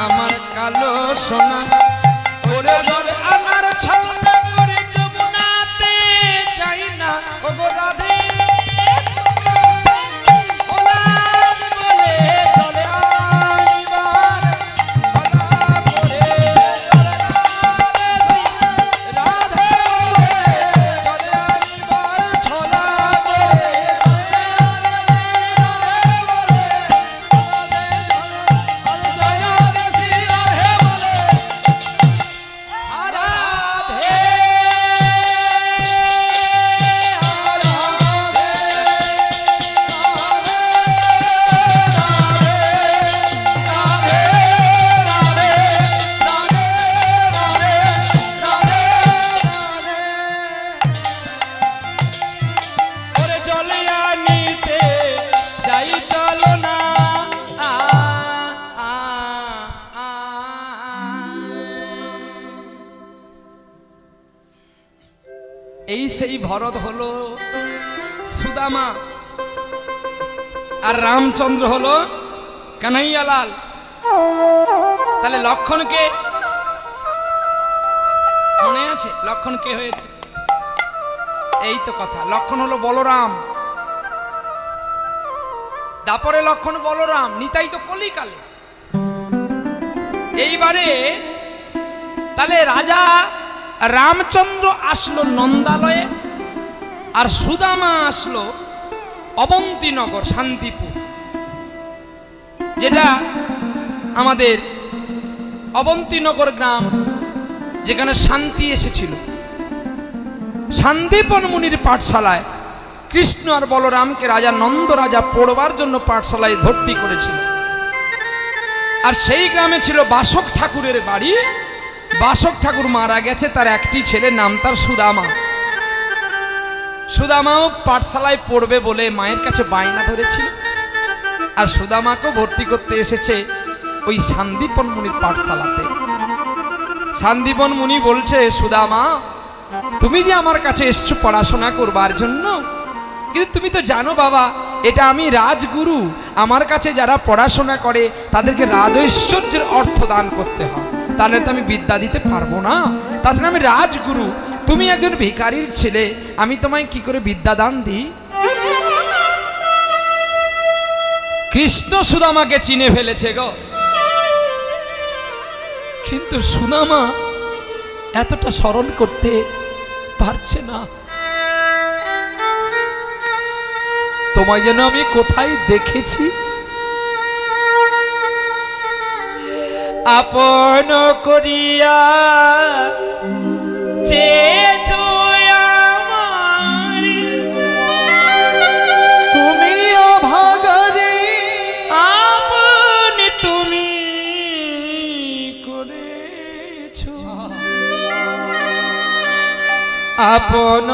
আমার কালো সোনা, ওরে চলে আনার ছলনা করে যমুনাতে যাই না ওগো রাধে, এই সেই ভরত হলো সুদামা, আর রামচন্দ্র হলো কানাইয়ালাল। তাহলে লক্ষণ কে? মনে আছে লক্ষণ কে হয়েছে? এই তো কথা। লক্ষণ হলো বলরাম, দাপরে লক্ষণ বলরাম, নিতাই তো কলিকালে। এইবারে তাহলে রাজা রামচন্দ্র আসলো নন্দালয়ে, আর সুদামা আসলো অবন্তীনগর, শান্তিপুর, যেটা আমাদের অবন্তীনগর গ্রাম, যেখানে শান্তি এসেছিল। শান্তিপন মুনির পাঠশালায় কৃষ্ণ আর বলরামকে রাজা নন্দ রাজা পড়বার জন্য পাঠশালায় ভর্তি করেছিল। আর সেই গ্রামে ছিল বাসক ঠাকুরের বাড়ি। বাসক ঠাকুর মারা গেছে, তার একটি ছেলে, নাম তার সুদামা। সুদামাও পাঠশালায় পড়বে বলে মায়ের কাছে বায়না ধরেছিল, আর সুদামাকেও ভর্তি করতে এসেছে ওই শান্তিপন মুনির পাঠশালাতে। শান্তিপন মুনি বলছে, সুদামা তুমি যে আমার কাছে এসছো পড়াশোনা করবার জন্য, কিন্তু তুমি তো জানো বাবা, এটা আমি রাজগুরু, আমার কাছে যারা পড়াশোনা করে তাদেরকে রাজৈশ্বর্যের অর্থ দান করতে হয়, তাহলে তো আমি বিদ্যা দিতে পারবো না। তাছাড়া আমি রাজগুরু, তুমি একজন ভিখারির ছেলে, আমি তোমায় কি করে বিদ্যা দান দিই? কৃষ্ণ সুদামাকে চিনে ফেলেছে গো, কিন্তু সুদামা এতটা স্মরণ করতে পারছে না। তোমায় যেন আমি কোথায় দেখেছি, আপন করিয়া চেয়েছো আমার, তুমি অভাগী আপন তুমি করে আপন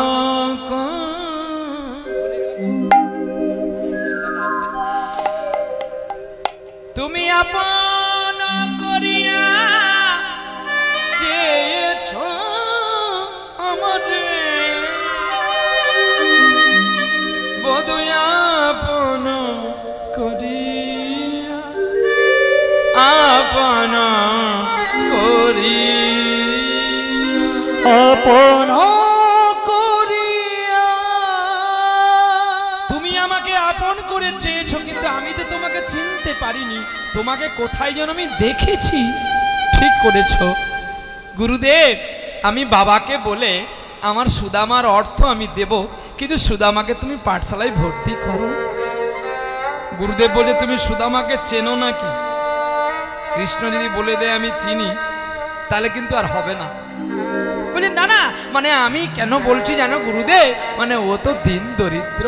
তুমি আপন করিয়া চেয়েছ আমারে বধূ আপন করিয়া আপন করিয়া আপন করিয়া তুমি আমাকে আপন করে চেয়েছো, কিন্তু আমি তো তোমাকে চিনতে পারিনি। তোমাকে কোথায় যেন আমি দেখেছি। ঠিক করেছো গুরুদেব, আমি বাবাকে বলে আমার সুদামার অর্থ আমি দেব, কিন্তু সুদামাকে তুমি পাঠশালায় ভর্তি করো। গুরুদেব বলে তুমি সুদামাকে চেনো নাকি? কৃষ্ণ যদি বলে দেয় আমি চিনি, তাহলে কিন্তু আর হবে না। বলি না না, মানে আমি কেন বলছি জানো গুরুদেব, মানে ও তো দিন দরিদ্র,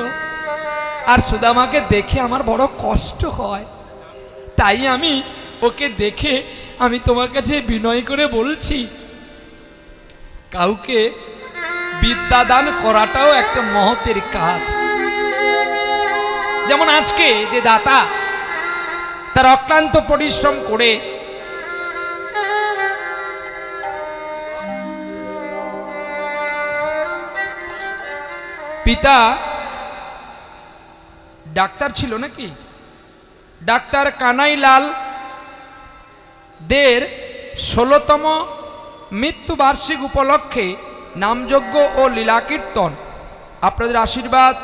আর সুদামাকে দেখে আমার বড় কষ্ট হয়, তাই আমি ওকে দেখে আমি তোমার কাছে বিনয় করে বলছি, কাউকে বিদ্যাদান করাটাও একটা মহতের কাজ। যেমন আজকে যে দাতা তার অক্লান্ত পরিশ্রম করে পিতা ডাক্তার ছিল নাকি, ডাক্তার কানাইলাল দের 16তম মৃত্যুবার্ষিক উপলক্ষে নামযজ্ঞ ও লীলাকীর্তন আপনাদের আশীর্বাদ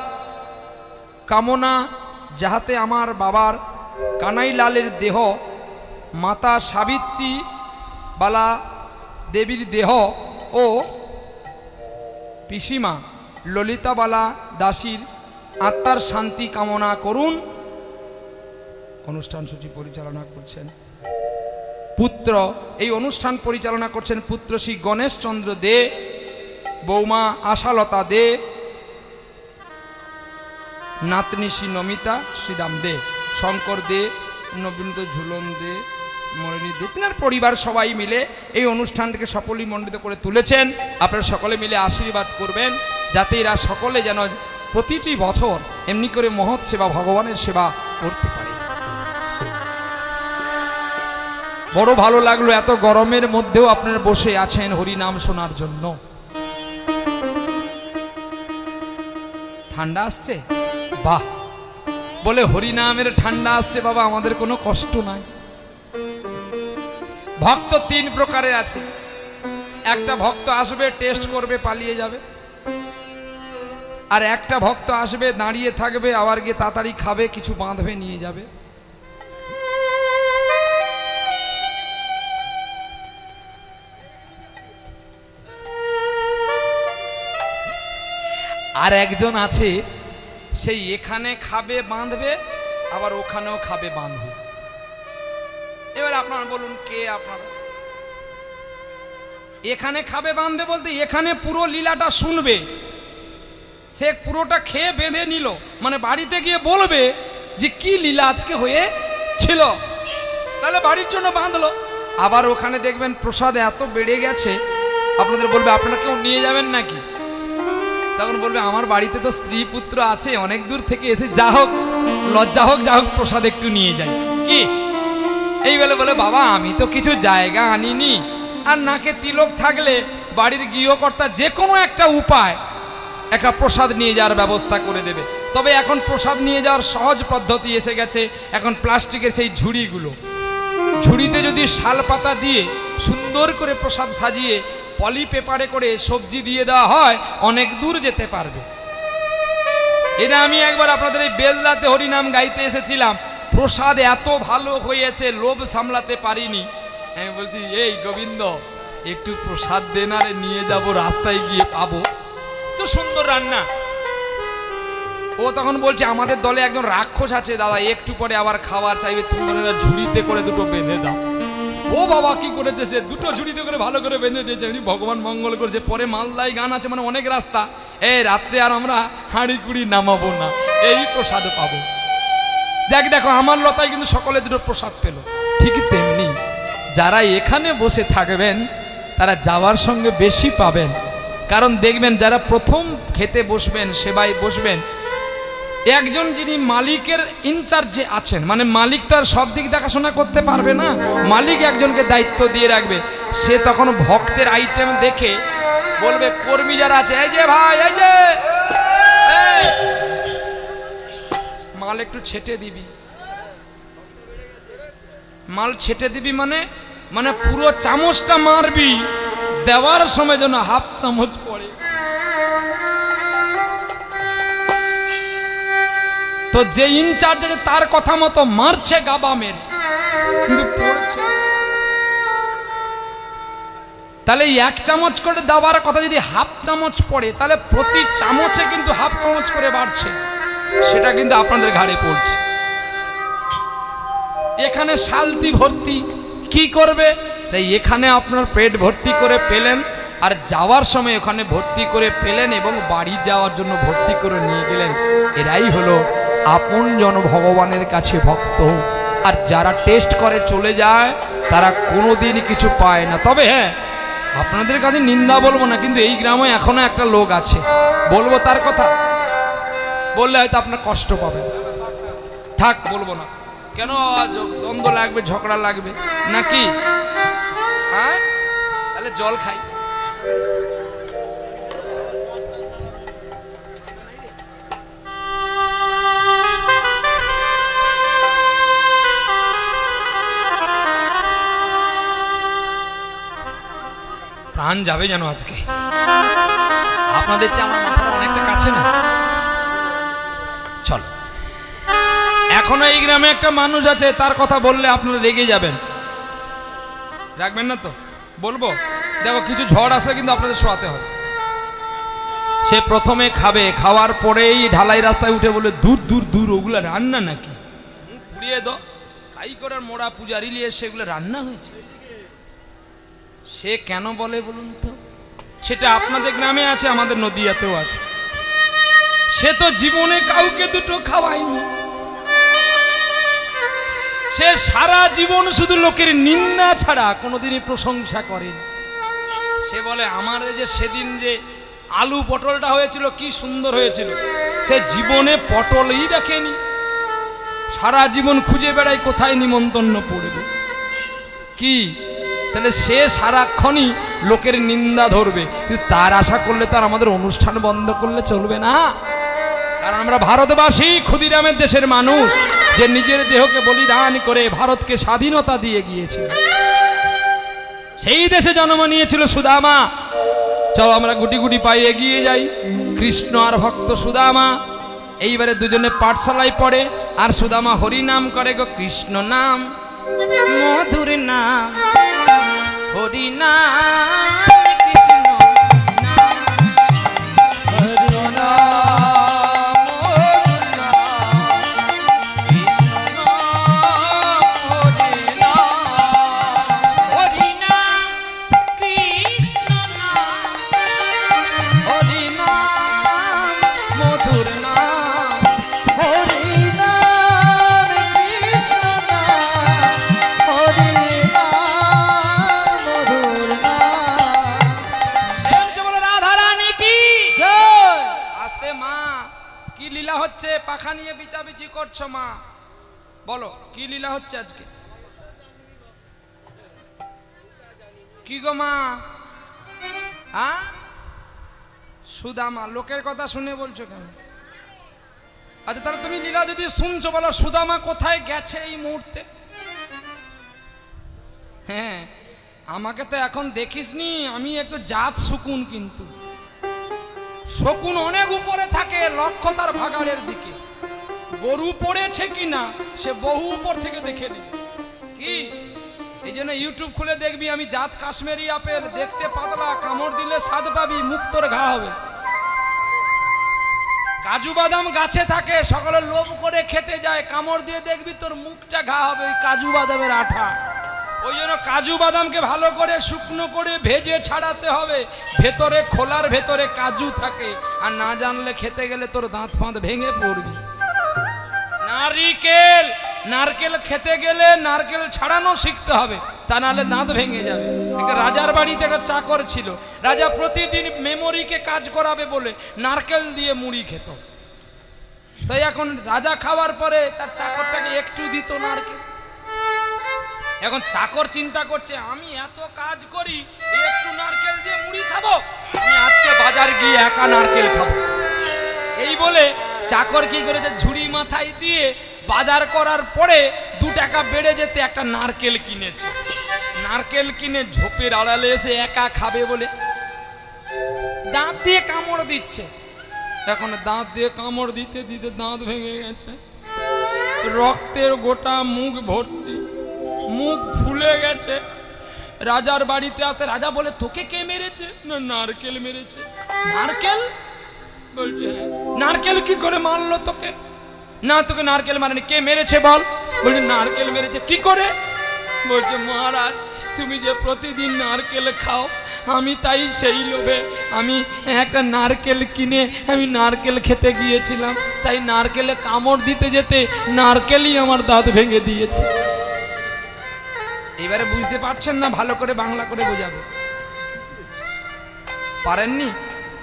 কামনা, যাহাতে আমার বাবার কানাইলালের দেহ মাতা সাবিত্রী বালা দেবীর দেহ ও পিসিমা ললিতাবালা দাসীর আত্মার শান্তি কামনা করুন। অনুষ্ঠান সূচি পরিচালনা করছেন পুত্র, এই অনুষ্ঠান পরিচালনা করছেন পুত্র শ্রী গণেশ চন্দ্র দে, বৌমা আশালতা দে, নাতনি শ্রী নমিতা শ্রীদাম দে, শঙ্কর দে, নবীন্দ্র ঝুলন দে, মরিনী দে, তিনার পরিবার সবাই মিলে এই অনুষ্ঠানটিকে সফলই মণ্ডিত করে তুলেছেন। আপনারা সকলে মিলে আশীর্বাদ করবেন, যাতে এরা সকলে যেন প্রতিটি বছর এমনি করে মহৎ সেবা, ভগবানের সেবা করতে পারে। বড় ভালো লাগলো, এত গরমের মধ্যেও আপনারা বসে আছেন হরি নাম শোনার জন্য। ঠান্ডা আসছে, বাহ, বলে হরি নামের ঠান্ডা আসছে বাবা, আমাদের কোনো কষ্ট নাই। ভক্ত তিন প্রকারের আছে, একটা ভক্ত আসবে টেস্ট করবে পালিয়ে যাবে, আর একটা ভক্ত আসবে দাঁড়িয়ে থাকবে আবার গিয়ে তাড়াতাড়ি খাবে, কিছু বাঁধবে নিয়ে যাবে। আর একজন আছে সেই এখানে খাবে বাঁধবে, আবার ওখানেও খাবে বাঁধবে। এবার আপনারা বলুন কে আপনারা? এখানে খাবে বাঁধবে বলতে এখানে পুরো লীলাটা শুনবে, সে পুরোটা খেয়ে বেঁধে নিল, মানে বাড়িতে গিয়ে বলবে যে কি লীলা আজকে হয়েছিল, তাহলে বাড়ির জন্য বাঁধলো। আবার ওখানে দেখবেন প্রসাদ এত বেড়ে গেছে, আপনাদের বলবে আপনারা কেউ নিয়ে যাবেন নাকি? তখন বলবে আমার বাড়িতে তো স্ত্রী পুত্র আছে, অনেক দূর থেকে এসে যা হোক লজ্জা হোক যা হোক প্রসাদ একটু নিয়ে যাই কি। এই বলে বলে বাবা আমি তো কিছু জায়গা আনিনি, আর নাকে তিলক থাকলে বাড়ির গৃহকর্তা যে কোনো একটা উপায় একটা প্রসাদ নিয়ে যাওয়ার ব্যবস্থা করে দেবে। তবে এখন প্রসাদ নিয়ে যাওয়ার সহজ পদ্ধতি এসে গেছে, এখন প্লাস্টিকের সেই ঝুড়িগুলো, ঝুড়িতে যদি শাল পাতা দিয়ে সুন্দর করে প্রসাদ সাজিয়ে পলি পেপারে করে সবজি দিয়ে দেওয়া হয়, অনেক দূর যেতে পারবে। এটা আমি একবার আপনাদের এই বেলদাতে হরিনাম গাইতে এসেছিলাম, প্রসাদ এত ভালো হয়েছে লোভ সামলাতে পারিনি। আমি বলছি এই গোবিন্দ একটু প্রসাদ দেন, আরে নিয়ে যাব, রাস্তায় গিয়ে পাবো, তো সুন্দর রান্না। ও তখন বলছে আমাদের দলে একজন রাক্ষস আছে দাদা, একটু পরে আবার খাবার চাইবে, তুমি ঝুড়িতে করে দুটো বেঁধে দাও। ও বাবা কি করেছে, সে দুটো ঝুড়িতে করে ভালো করে বেঁধে দিয়েছে, ভগবান মঙ্গল করেছে। পরে মালদায় গান আছে, মানে অনেক রাস্তা, এই রাত্রে আর আমরা হাঁড়ি কুড়ি নামাবো না, এই প্রসাদ পাবো। যাক দেখো আমার লতায় কিন্তু সকলে দুটো প্রসাদ পেল। ঠিক তেমনি যারা এখানে বসে থাকবেন তারা যাওয়ার সঙ্গে বেশি পাবেন, কারণ দেখবেন যারা প্রথম খেতে বসবেন, সেবায় বসবেন, একজন যিনি মালিকের ইনচার্জে আছেন, মানে মালিক তো আর সব দিক দেখাশোনা করতে পারবে না, মালিক একজনকে দায়িত্ব দিয়ে রাখবে। সে তখন ভক্তের আইটেম দেখে বলবে, কর্মী যারা আছে, এই যে ভাই, এই যে মাল একটু ছেটে দিবি। মাল ছেটে দিবি মানে মানে পুরো চামচটা মারবি, দেওয়ার সময় যেন হাফ চামচ পড়ে। তো যে ইনচার্জ আছে তার কথা মতো মারছে গাবামের, কিন্তু পড়ছে। তাহলে এক চামচ করে দেওয়ার কথা যদি হাফ চামচ পড়ে, তাহলে প্রতি চামচে কিন্তু হাফ চামচ করে বাড়ছে, সেটা কিন্তু আপনাদের ঘাড়ে পড়ছে। এখানে শালতি ভর্তি, কি করবে? তাই এখানে আপনার পেট ভর্তি করে পেলেন, আর যাওয়ার সময় ওখানে ভর্তি করে পেলেন, এবং বাড়ি যাওয়ার জন্য ভর্তি করে নিয়ে গেলেন। এরাই হলো আপনজন ভগবানের কাছে ভক্ত। আর যারা টেস্ট করে চলে যায়, তারা কোনোদিন কিছু পায় না। তবে হ্যাঁ, আপনাদের কাছে নিন্দা বলবো না, কিন্তু এই গ্রামে এখনো একটা লোক আছে, বলবো তার কথা, বললে হয়তো আপনার কষ্ট পাবেন। থাক, বলবো না। কেন দ্বন্দ্ব লাগবে, ঝগড়া লাগবে নাকি? হ্যাঁ, তাহলে জল খাই। প্রাণ যাবে যেন আজকে। আপনাদের চেয়ে আমার মাথাটা অনেকটা কাছে না? চল, এখনো এই গ্রামে একটা মানুষ আছে, তার কথা বললে আপনারা রেগে যাবেন, রাখবেন না তো? বলবো, দেখো কিছু ঝড় আসলে কিন্তু আপনাদের শোয়াতে হবে। সে প্রথমে খাবে, খাওয়ার পরেই ঢালাই রাস্তায় উঠে বলে, দূর দূর দূর, ওগুলো রান্না নাকি? পুড়িয়ে দাও, তাই করে মোড়া পূজারি নিয়ে সেগুলো রান্না হয়েছে। সে কেন বলে বলুন তো? সেটা আপনাদের গ্রামে আছে, আমাদের নদীয়াতেও আছে। সে তো জীবনে কাউকে দুটো খাওয়ায়নি, সে সারা জীবন শুধু লোকের নিন্দা ছাড়া কোনোদিনই প্রশংসা করেনি। সে বলে, আমার যে সেদিন যে আলু পটলটা হয়েছিল কি সুন্দর হয়েছিল, সে জীবনে পটলই দেখেনি। সারা জীবন খুঁজে বেড়াই কোথায় নিমন্ত্রণ পড়বে। কি তাহলে সে সারাক্ষণই লোকের নিন্দা ধরবে, কিন্তু তার আশা করলে তার আমাদের অনুষ্ঠান বন্ধ করলে চলবে না। কারণ আমরা ভারতবাসী, ক্ষুদিরামের দেশের মানুষ, যে নিজের দেহকে বলিদান করে ভারতকে স্বাধীনতা দিয়ে গিয়েছিল। সেই দেশে জন্ম নিয়েছিল সুদামা। চলো আমরা গুটি গুটি পায়ে এগিয়ে যাই। কৃষ্ণ আর ভক্ত সুদামা এইবারে দুজনে পাঠশালায় পড়ে, আর সুদামা হরি নাম করে গো। কৃষ্ণ নাম মধুর নাম, হরি নাম কৃষ্ণ নাম, হরি নাম, হরি নাম, হরি নাম কৃষ্ণ নাম, হরি নাম মধুর নাম, হরি নাম, কৃষ্ণ নাম, হরি নাম, মধুর নাম। এসে বলো রাধা রানী কি জয়। আস্তে। মা, কি লীলা হচ্ছে? পাখা নিয়ে বিচাবিচি করছো মা, বলো কি লীলা হচ্ছে আজকে? কি গো মা? হ্যাঁ, সুদামা, লোকের কথা শুনে বলছো কেন? আচ্ছা তাহলে তুমি লীলা যদি শুনছো, বলো সুদামা কোথায় গেছে এই মুহূর্তে? হ্যাঁ, আমাকে তো এখন দেখিসনি, আমি একটু জাত শকুন, কিন্তু শকুন অনেক উপরে থাকে, লক্ষ্য তার ভাগাড়ের দিকে। গরু পড়েছে কিনা সে বহু উপর থেকে দেখে নি। কি এই জন্য ইউটিউব খুলে দেখবি, আমি জাত কাশ্মীরি আপেল, দেখতে পাতলা, কামড় দিলে স্বাদ পাবি, মুখ তোর ঘা হবে। কাজু বাদাম গাছে থাকে, সকলে লোভ করে খেতে যায়, কামড় দিয়ে দেখবি তোর মুখটা ঘা হবে, ওই কাজু বাদামের আঠা। ওই জন্য কাজু বাদামকে ভালো করে শুকনো করে ভেজে ছাড়াতে হবে, ভেতরে খোলার ভেতরে কাজু থাকে, আর না জানলে খেতে গেলে তোর দাঁত ফাঁত ভেঙে পড়বি। নারকেল, নারকেল খেতে গেলে নারকেল ছাড়ানো শিখতে হবে। তা নাহলে দাঁত ভেঙে যাবে। একটা রাজার বাড়িতে একটা চাকর ছিল। রাজা প্রতিদিন মেমোরিকে কাজ করাবে বলে নারকেল দিয়ে মুড়ি খেত। তাই এখন রাজা খাওয়ার পরে তার চাকরটাকে একটু দিত নারকেল। এখন চাকর চিন্তা করছে, আমি এত কাজ করি, একটু নারকেল দিয়ে মুড়ি খাবো, আমি আজকে বাজার গিয়ে একা নারকেল খাবো। এই বলে চাকর কি করেছে, ঝুড়ি মাথায় দিয়ে বাজার করার পরে 2 টাকা বেড়ে যেতে একটা নারকেল কিনেছে। নারকেল কিনে ঝোপের আড়ালে এসে একা খাবে বলে দাঁত দিয়ে কামড় দিচ্ছে। এখন দাঁত দিয়ে কামড় দিতে দিতে দাঁত ভেঙে গেছে, রক্তের গোটা মুখ ভর্তি, মুখ ফুলে গেছে। রাজার বাড়িতে আসতে রাজা বলে, তোকে কে মেরেছে? না, নারকেল মেরেছে। নারকেল? বলছে হ্যাঁ। নারকেল কি করে মারলো তোকে? না, তোকে নারকেল মারেনি। কে মেরেছে বল? বলছে নারকেল মেরেছে। কি করে? বলছে মহারাজ, তুমি যে প্রতিদিন নারকেল খাও, আমি তাই সেই লোভে আমি একটা নারকেল কিনে আমি নারকেল খেতে গিয়েছিলাম, তাই নারকেলে কামড় দিতে যেতে নারকেলই আমার দাঁত ভেঙে দিয়েছে। এবারে বুঝতে পারছেন না? ভালো করে বাংলা করে বোঝাবে। পারেননি?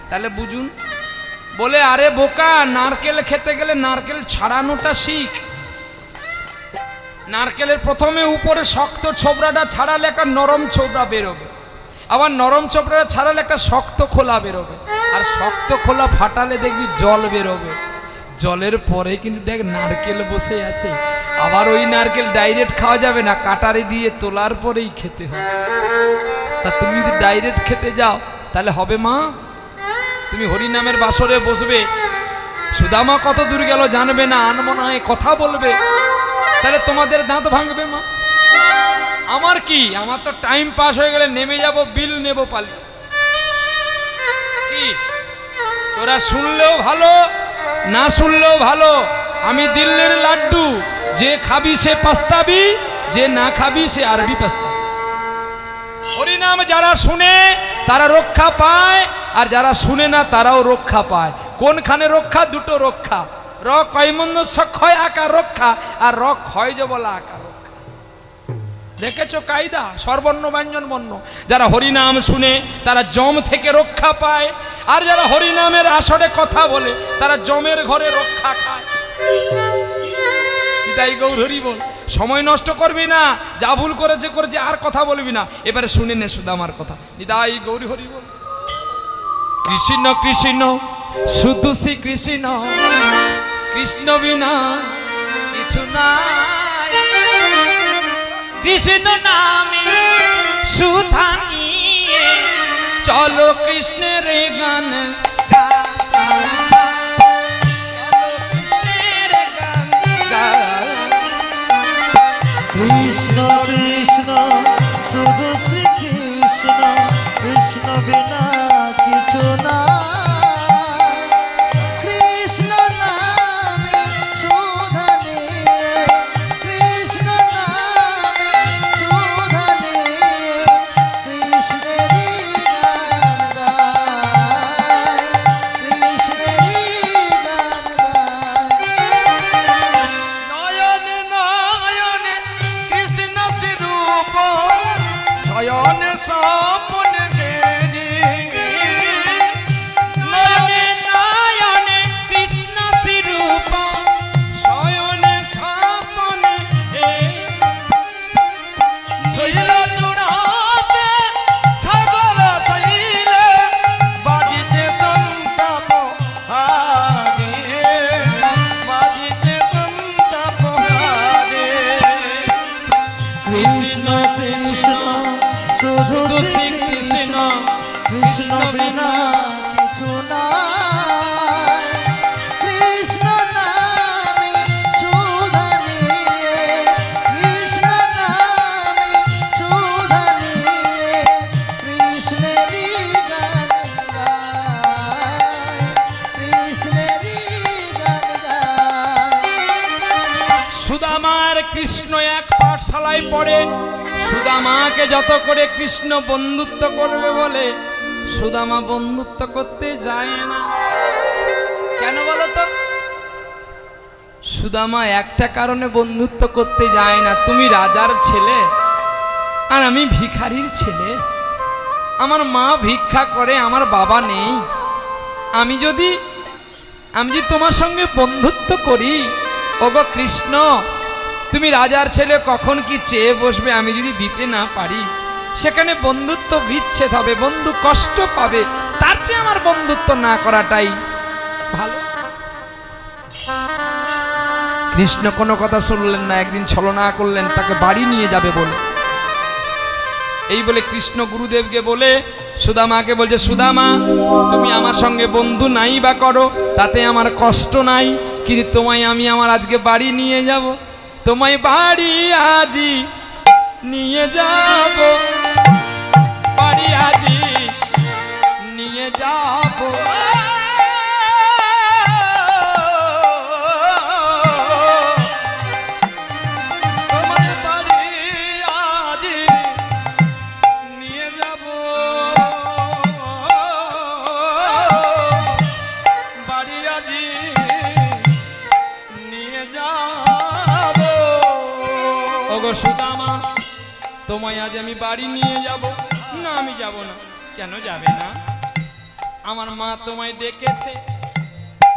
তাহলে বুঝুন। বলে, আরে বোকা, নারকেল খেতে গেলে নারকেল ছাড়ানোটা শিখ। নারকেলের প্রথমে উপরে শক্ত ছোবড়াটা ছাড়ালে একটা নরম ছোবড়া বেরোবে, আবার নরম ছোবড়াটা ছাড়ালে একটা শক্ত খোলা বেরোবে, আর শক্ত খোলা ফাটালে দেখবি জল বেরোবে। জলের পরে কিন্তু দেখ নারকেল বসে আছে। আবার ওই নারকেল ডাইরেক্ট খাওয়া যাবে না, কাটারি দিয়ে তোলার পরেই খেতে হবে। তা তুমি যদি ডাইরেক্ট খেতে যাও তাহলে হবে মা? তুমি হরিনামের বাসরে বসবে, সুদামা কত দূর গেল জানবে না, আনমনায় কথা বলবে, তাহলে তোমাদের দাঁত ভাঙবে মা। আমার কি, আমার তো টাইম পাস হয়ে গেলে নেমে যাব, বিল নেব পালি। কি তোরা শুনলেও ভালো, না শুনলেও ভালো, আমি দিল্লির লাড্ডু, যে খাবি সে পাস্তাবি, যে না খাবি সে আরবি পাস্তাবি। হরিনাম যারা শুনে তারা রক্ষা পায়, আর যারা শুনে না তারাও রক্ষা পায়। কোনখানে রক্ষা? দুটো রক্ষা, র কয়মন্দ সক্ষয় আকার রক্ষা, আর র ক্ষয় যে বলা আকার রক্ষা। দেখেছো কায়দা? স্বরবর্ণ ব্যঞ্জন বর্ণ। যারা হরিনাম শুনে তারা জম থেকে রক্ষা পায়, আর যারা হরিনামের আসরে কথা বলে তারা জমের ঘরে রক্ষা খায়। তাই গৌর হরি বল, সময় নষ্ট করবি না, যা ভুল করেছে করেছে, আর কথা বলবি না। এবারে শুনে নে শুধু আমার কথা। নিতাই গৌর হরি বল। কৃষ্ণ কৃষ্ণ শুধু শ্রী কৃষ্ণ, কৃষ্ণ বিনা কিছু নাই। কৃষ্ণ নামে সুধা নিয়ে চলো কৃষ্ণের গান গাই। কৃষ্ণ কৃষ্ণ শুধু শ্রী কৃষ্ণ, কৃষ্ণ বিনা কিছু না। কৃষ্ণ নামে সুধা নিয়ে, কৃষ্ণ নামে সুধা নিয়ে কৃষ্ণেরই গান গায়, কৃষ্ণেরই গান গায়। নয়নে নয়নে কৃষ্ণ স্বরূপ, নয়নে স্বপনে দেরি। নয়নে নয়নে কৃষ্ণ স্বরূপ, শয়নে স্বপনে দেরি। শৈল চূড়াতে সাগর শৈলে বাজিছে সন্তাপ হারে, বাজিছে সন্তাপ হারে। কৃষ্ণ কৃষ্ণ শুধু শ্রী কৃষ্ণ, কৃষ্ণ বিনা কিছু নাই। কৃষ্ণ নামে সুধা নিয়ে, কৃষ্ণ নামে সুধা নিয়ে কৃষ্ণেরই গান গায়, কৃষ্ণেরই গান গায়। সুদামার কৃষ্ণ এক পাঠশালায় পড়ে। সুদামাকে যত করে কৃষ্ণ বন্ধুত্ব করবে বলে সুদামা বন্ধুত্ব করতে যায় না। কেন বলো তো? সুদামা একটা কারণে বন্ধুত্ব করতে যায় না। তুমি রাজার ছেলে, আর আমি ভিখারির ছেলে, আমার মা ভিক্ষা করে, আমার বাবা নেই। আমি যদি তোমার সঙ্গে বন্ধুত্ব করি, ওগো কৃষ্ণ, তুমি রাজার ছেলে, কখন কি চেয়ে বসবে, আমি যদি দিতে না পারি, সেখানে বন্ধুত্ব বিচ্ছেদ হবে, বন্ধু কষ্ট পাবে। তার চেয়ে আমার বন্ধুত্ব না করাটাই ভালো। কৃষ্ণ কোনো কথা শুনলেন না, একদিন ছলনা করলেন, তাকে বাড়ি নিয়ে যাবে বলে। এই বলে কৃষ্ণ গুরুদেবকে বলে সুদামাকে বলছে, সুদামা, তুমি আমার সঙ্গে বন্ধু নাই বা করো, তাতে আমার কষ্ট নাই, কিন্তু তোমায় আমি আমার আজকে বাড়ি নিয়ে যাব, তোমায় বাড়ি আজই নিয়ে যাব, বাড়ি আজই নিয়ে যাব। সুদামা, তোমায় আজ আমি বাড়ি নিয়ে যাব। না, আমি যাব না। কেন যাবে না? আমার মা তোমায় ডেকেছে,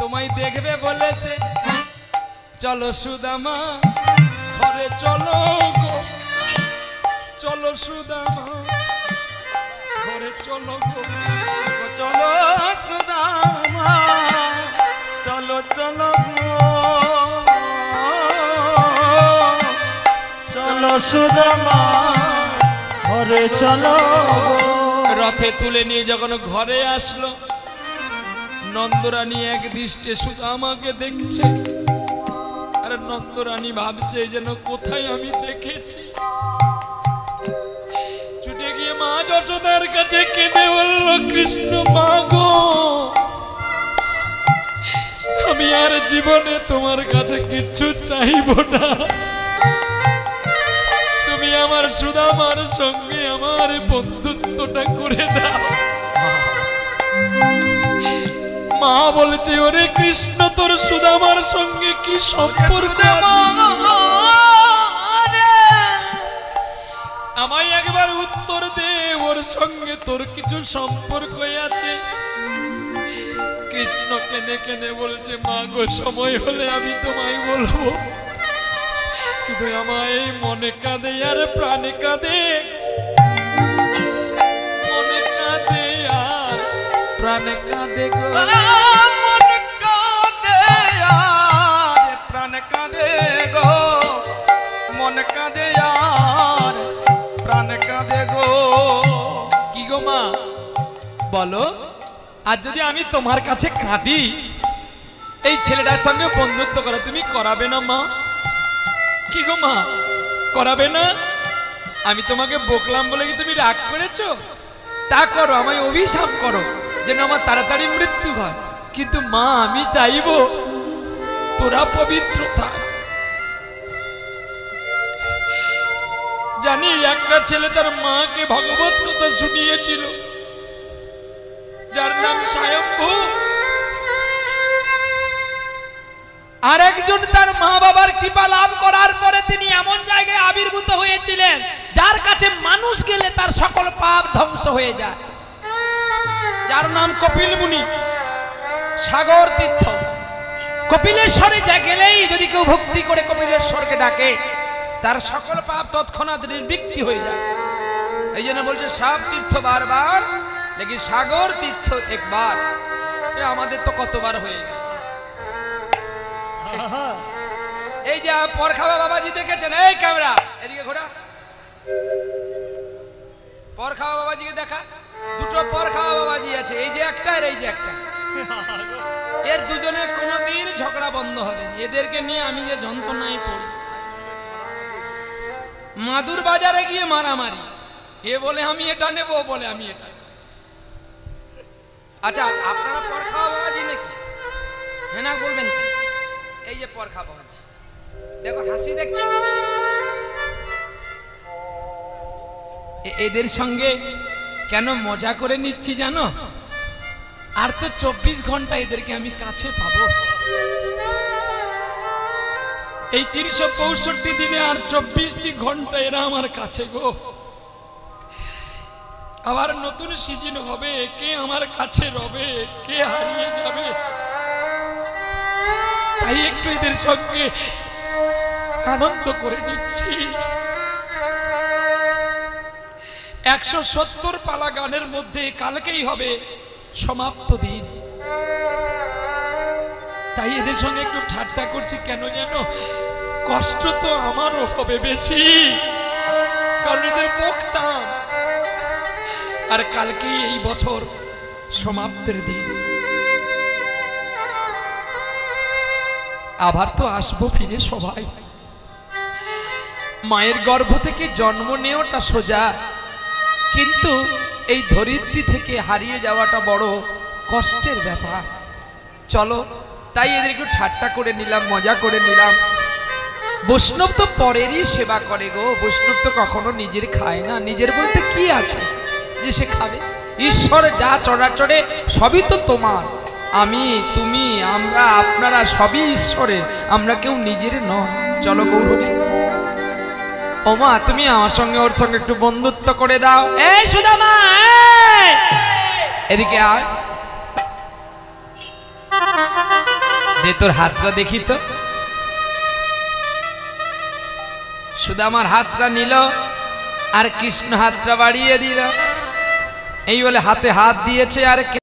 তোমায় দেখবে বলেছে। চলো সুদামা, ঘরে চলো গো, চলো সুদামা, ঘরে চলো গো, চলো সুদামা, চলো চলো গো, চলো সুদামা, ঘরে চলো। রথে তুলে নিয়ে যখন ঘরে আসলো, নন্দরানী এক দৃষ্টে সুদামাকে দেখছে, আর নন্দরানী ভাবছে যেন কোথায় আমি দেখেছি। ছুটে গিয়ে মা যশোদার কাছে কেঁদে বলল, কৃষ্ণ মা গো, আমি আর জীবনে তোমার কাছে কিচ্ছু চাইব না, তুমি আমার সুদামার সঙ্গে আমার বন্ধুত্বটা করে দাও। মা বলছে, ওরে কৃষ্ণ, তোর সুদামার সঙ্গে কি সম্পর্ক? আমায় একবার উত্তর দে, ওর সঙ্গে তোর কিছু সম্পর্ক আছে? কৃষ্ণ কেঁদে কেঁদে বলছে, মা গো, সময় হলে আমি তোমায় বলবো, কিন্তু আমায় মনে কাঁদে আর প্রাণে কাঁদে, মনে কাঁদে আর প্রাণে কাঁদে গো, মনে কাঁদে আর প্রাণে কাঁদে গো, মনে কাঁদে আর প্রাণে কাঁদে গো। কি গো মা, বলো, আর যদি আমি তোমার কাছে কাঁদি, এই ছেলেটার সঙ্গে বন্ধুত্ব করো, তুমি করাবে না মা? কি গো মা, করাবে না? আমি তোমাকে বকলাম বলে কি তুমি রাগ করেছো? তা করো, আমায় অভিশাপ করো যেন আমার তাড়াতাড়ি মৃত্যু হয়, কিন্তু মা, আমি চাইবো তোরা পবিত্র থাক। জানি একটা ছেলে তার মাকে ভগবত কথা শুনিয়েছিল, যার নাম স্বয়ম্ভু। আর একজন তার মা বাবার কৃপা লাভ করার পরে তিনি এমন জায়গায় আবির্ভূত হয়েছিলেন, যার কাছে মানুষ গেলে তার সকল পাপ ধ্বংস হয়ে যায়, যার নাম কপিল মুনি, সাগর তীর্থ। কপিলেশ্বরে যা গেলেই যদি কেউ ভক্তি করে কপিলেশ্বরকে ডাকে, তার সকল পাপ তৎক্ষণাৎ নিবৃত্তি হয়ে যায়। এই জন্য বলছে, সব তীর্থ বারবার, লেকিন সাগর তীর্থ একবার। আমাদের তো কতবার হয়ে গেল। এই যে পরখাওয়া বাবাজি দেখেছেন, এই ক্যামেরা এদিকে ঘোরা, পরখাওয়া বাবাজিকে দেখা। দুটো পরখাওয়া বাবাজি আছে, এই যে একটা আর এই যে একটা। এর দুজনে কোনোদিন ঝগড়া বন্ধ হবে। এদেরকে নিয়ে আমি যে যন্ত্রণায় পড়ি। মাদুর বাজারে গিয়ে মারামারি, এ বলে আমি এটা নেব, বলে আমি এটা। আচ্ছা, আপনারা পরখাওয়া বাবাজি নাকি? হ্যাঁ না বলবেন তো? এই যে পরখাওয়া বাবাজি, দেখো হাসি দেখছি। এদের সঙ্গে কেন মজা করে নিচ্ছি জানো? আর তো 24 ঘন্টা এদেরকে আমি কাছে পাবো। এই 365 দিনে আর 24টি ঘন্টা এরা আমার কাছে গো। আবার নতুন সিজন হবে, কে আমার কাছে রবে, কে হারিয়ে যাবে। তাই একটু এদের সঙ্গে আনন্দ করে নিচ্ছি। 170 পালা গানের মধ্যে কালকেই হবে সমাপ্ত দিন। তাই এদের সঙ্গে একটু ঠাট্টা করছি, কেন জানো? কষ্ট তো আমারও হবে বেশি, কারণ এদের বকতাম। আর কালকেই এই বছর সমাপ্তের দিন। আবার তো আসবো ফিরে সবাই। মায়ের গর্ভ থেকে জন্ম নেওয়াটা সোজা, কিন্তু এই ধরিত্রী থেকে হারিয়ে যাওয়াটা বড় কষ্টের ব্যাপার। চলো, তাই এদের একটু ঠাট্টা করে নিলাম, মজা করে নিলাম। বৈষ্ণব তো পরেরই সেবা করে গো, বৈষ্ণব তো কখনো নিজের খায় না। নিজের বলতে কি আছে যে সে খাবে? ঈশ্বর যা চরাচরে সবই তো তোমার। আমি, তুমি, আমরা, আপনারা সবই ঈশ্বরের, আমরা কেউ নিজের নয়। চলো গৌরবী। ওমা, তুমি আমার সঙ্গে ওর সঙ্গে একটু বন্ধুত্ব করে দাও। এই সুদামা, এদিকে আয়, দে তোর হাতটা দেখি তো। সুদামার হাতটা নিল আর কৃষ্ণ হাতটা বাড়িয়ে দিল। এই বলে হাতে হাত দিয়েছে আর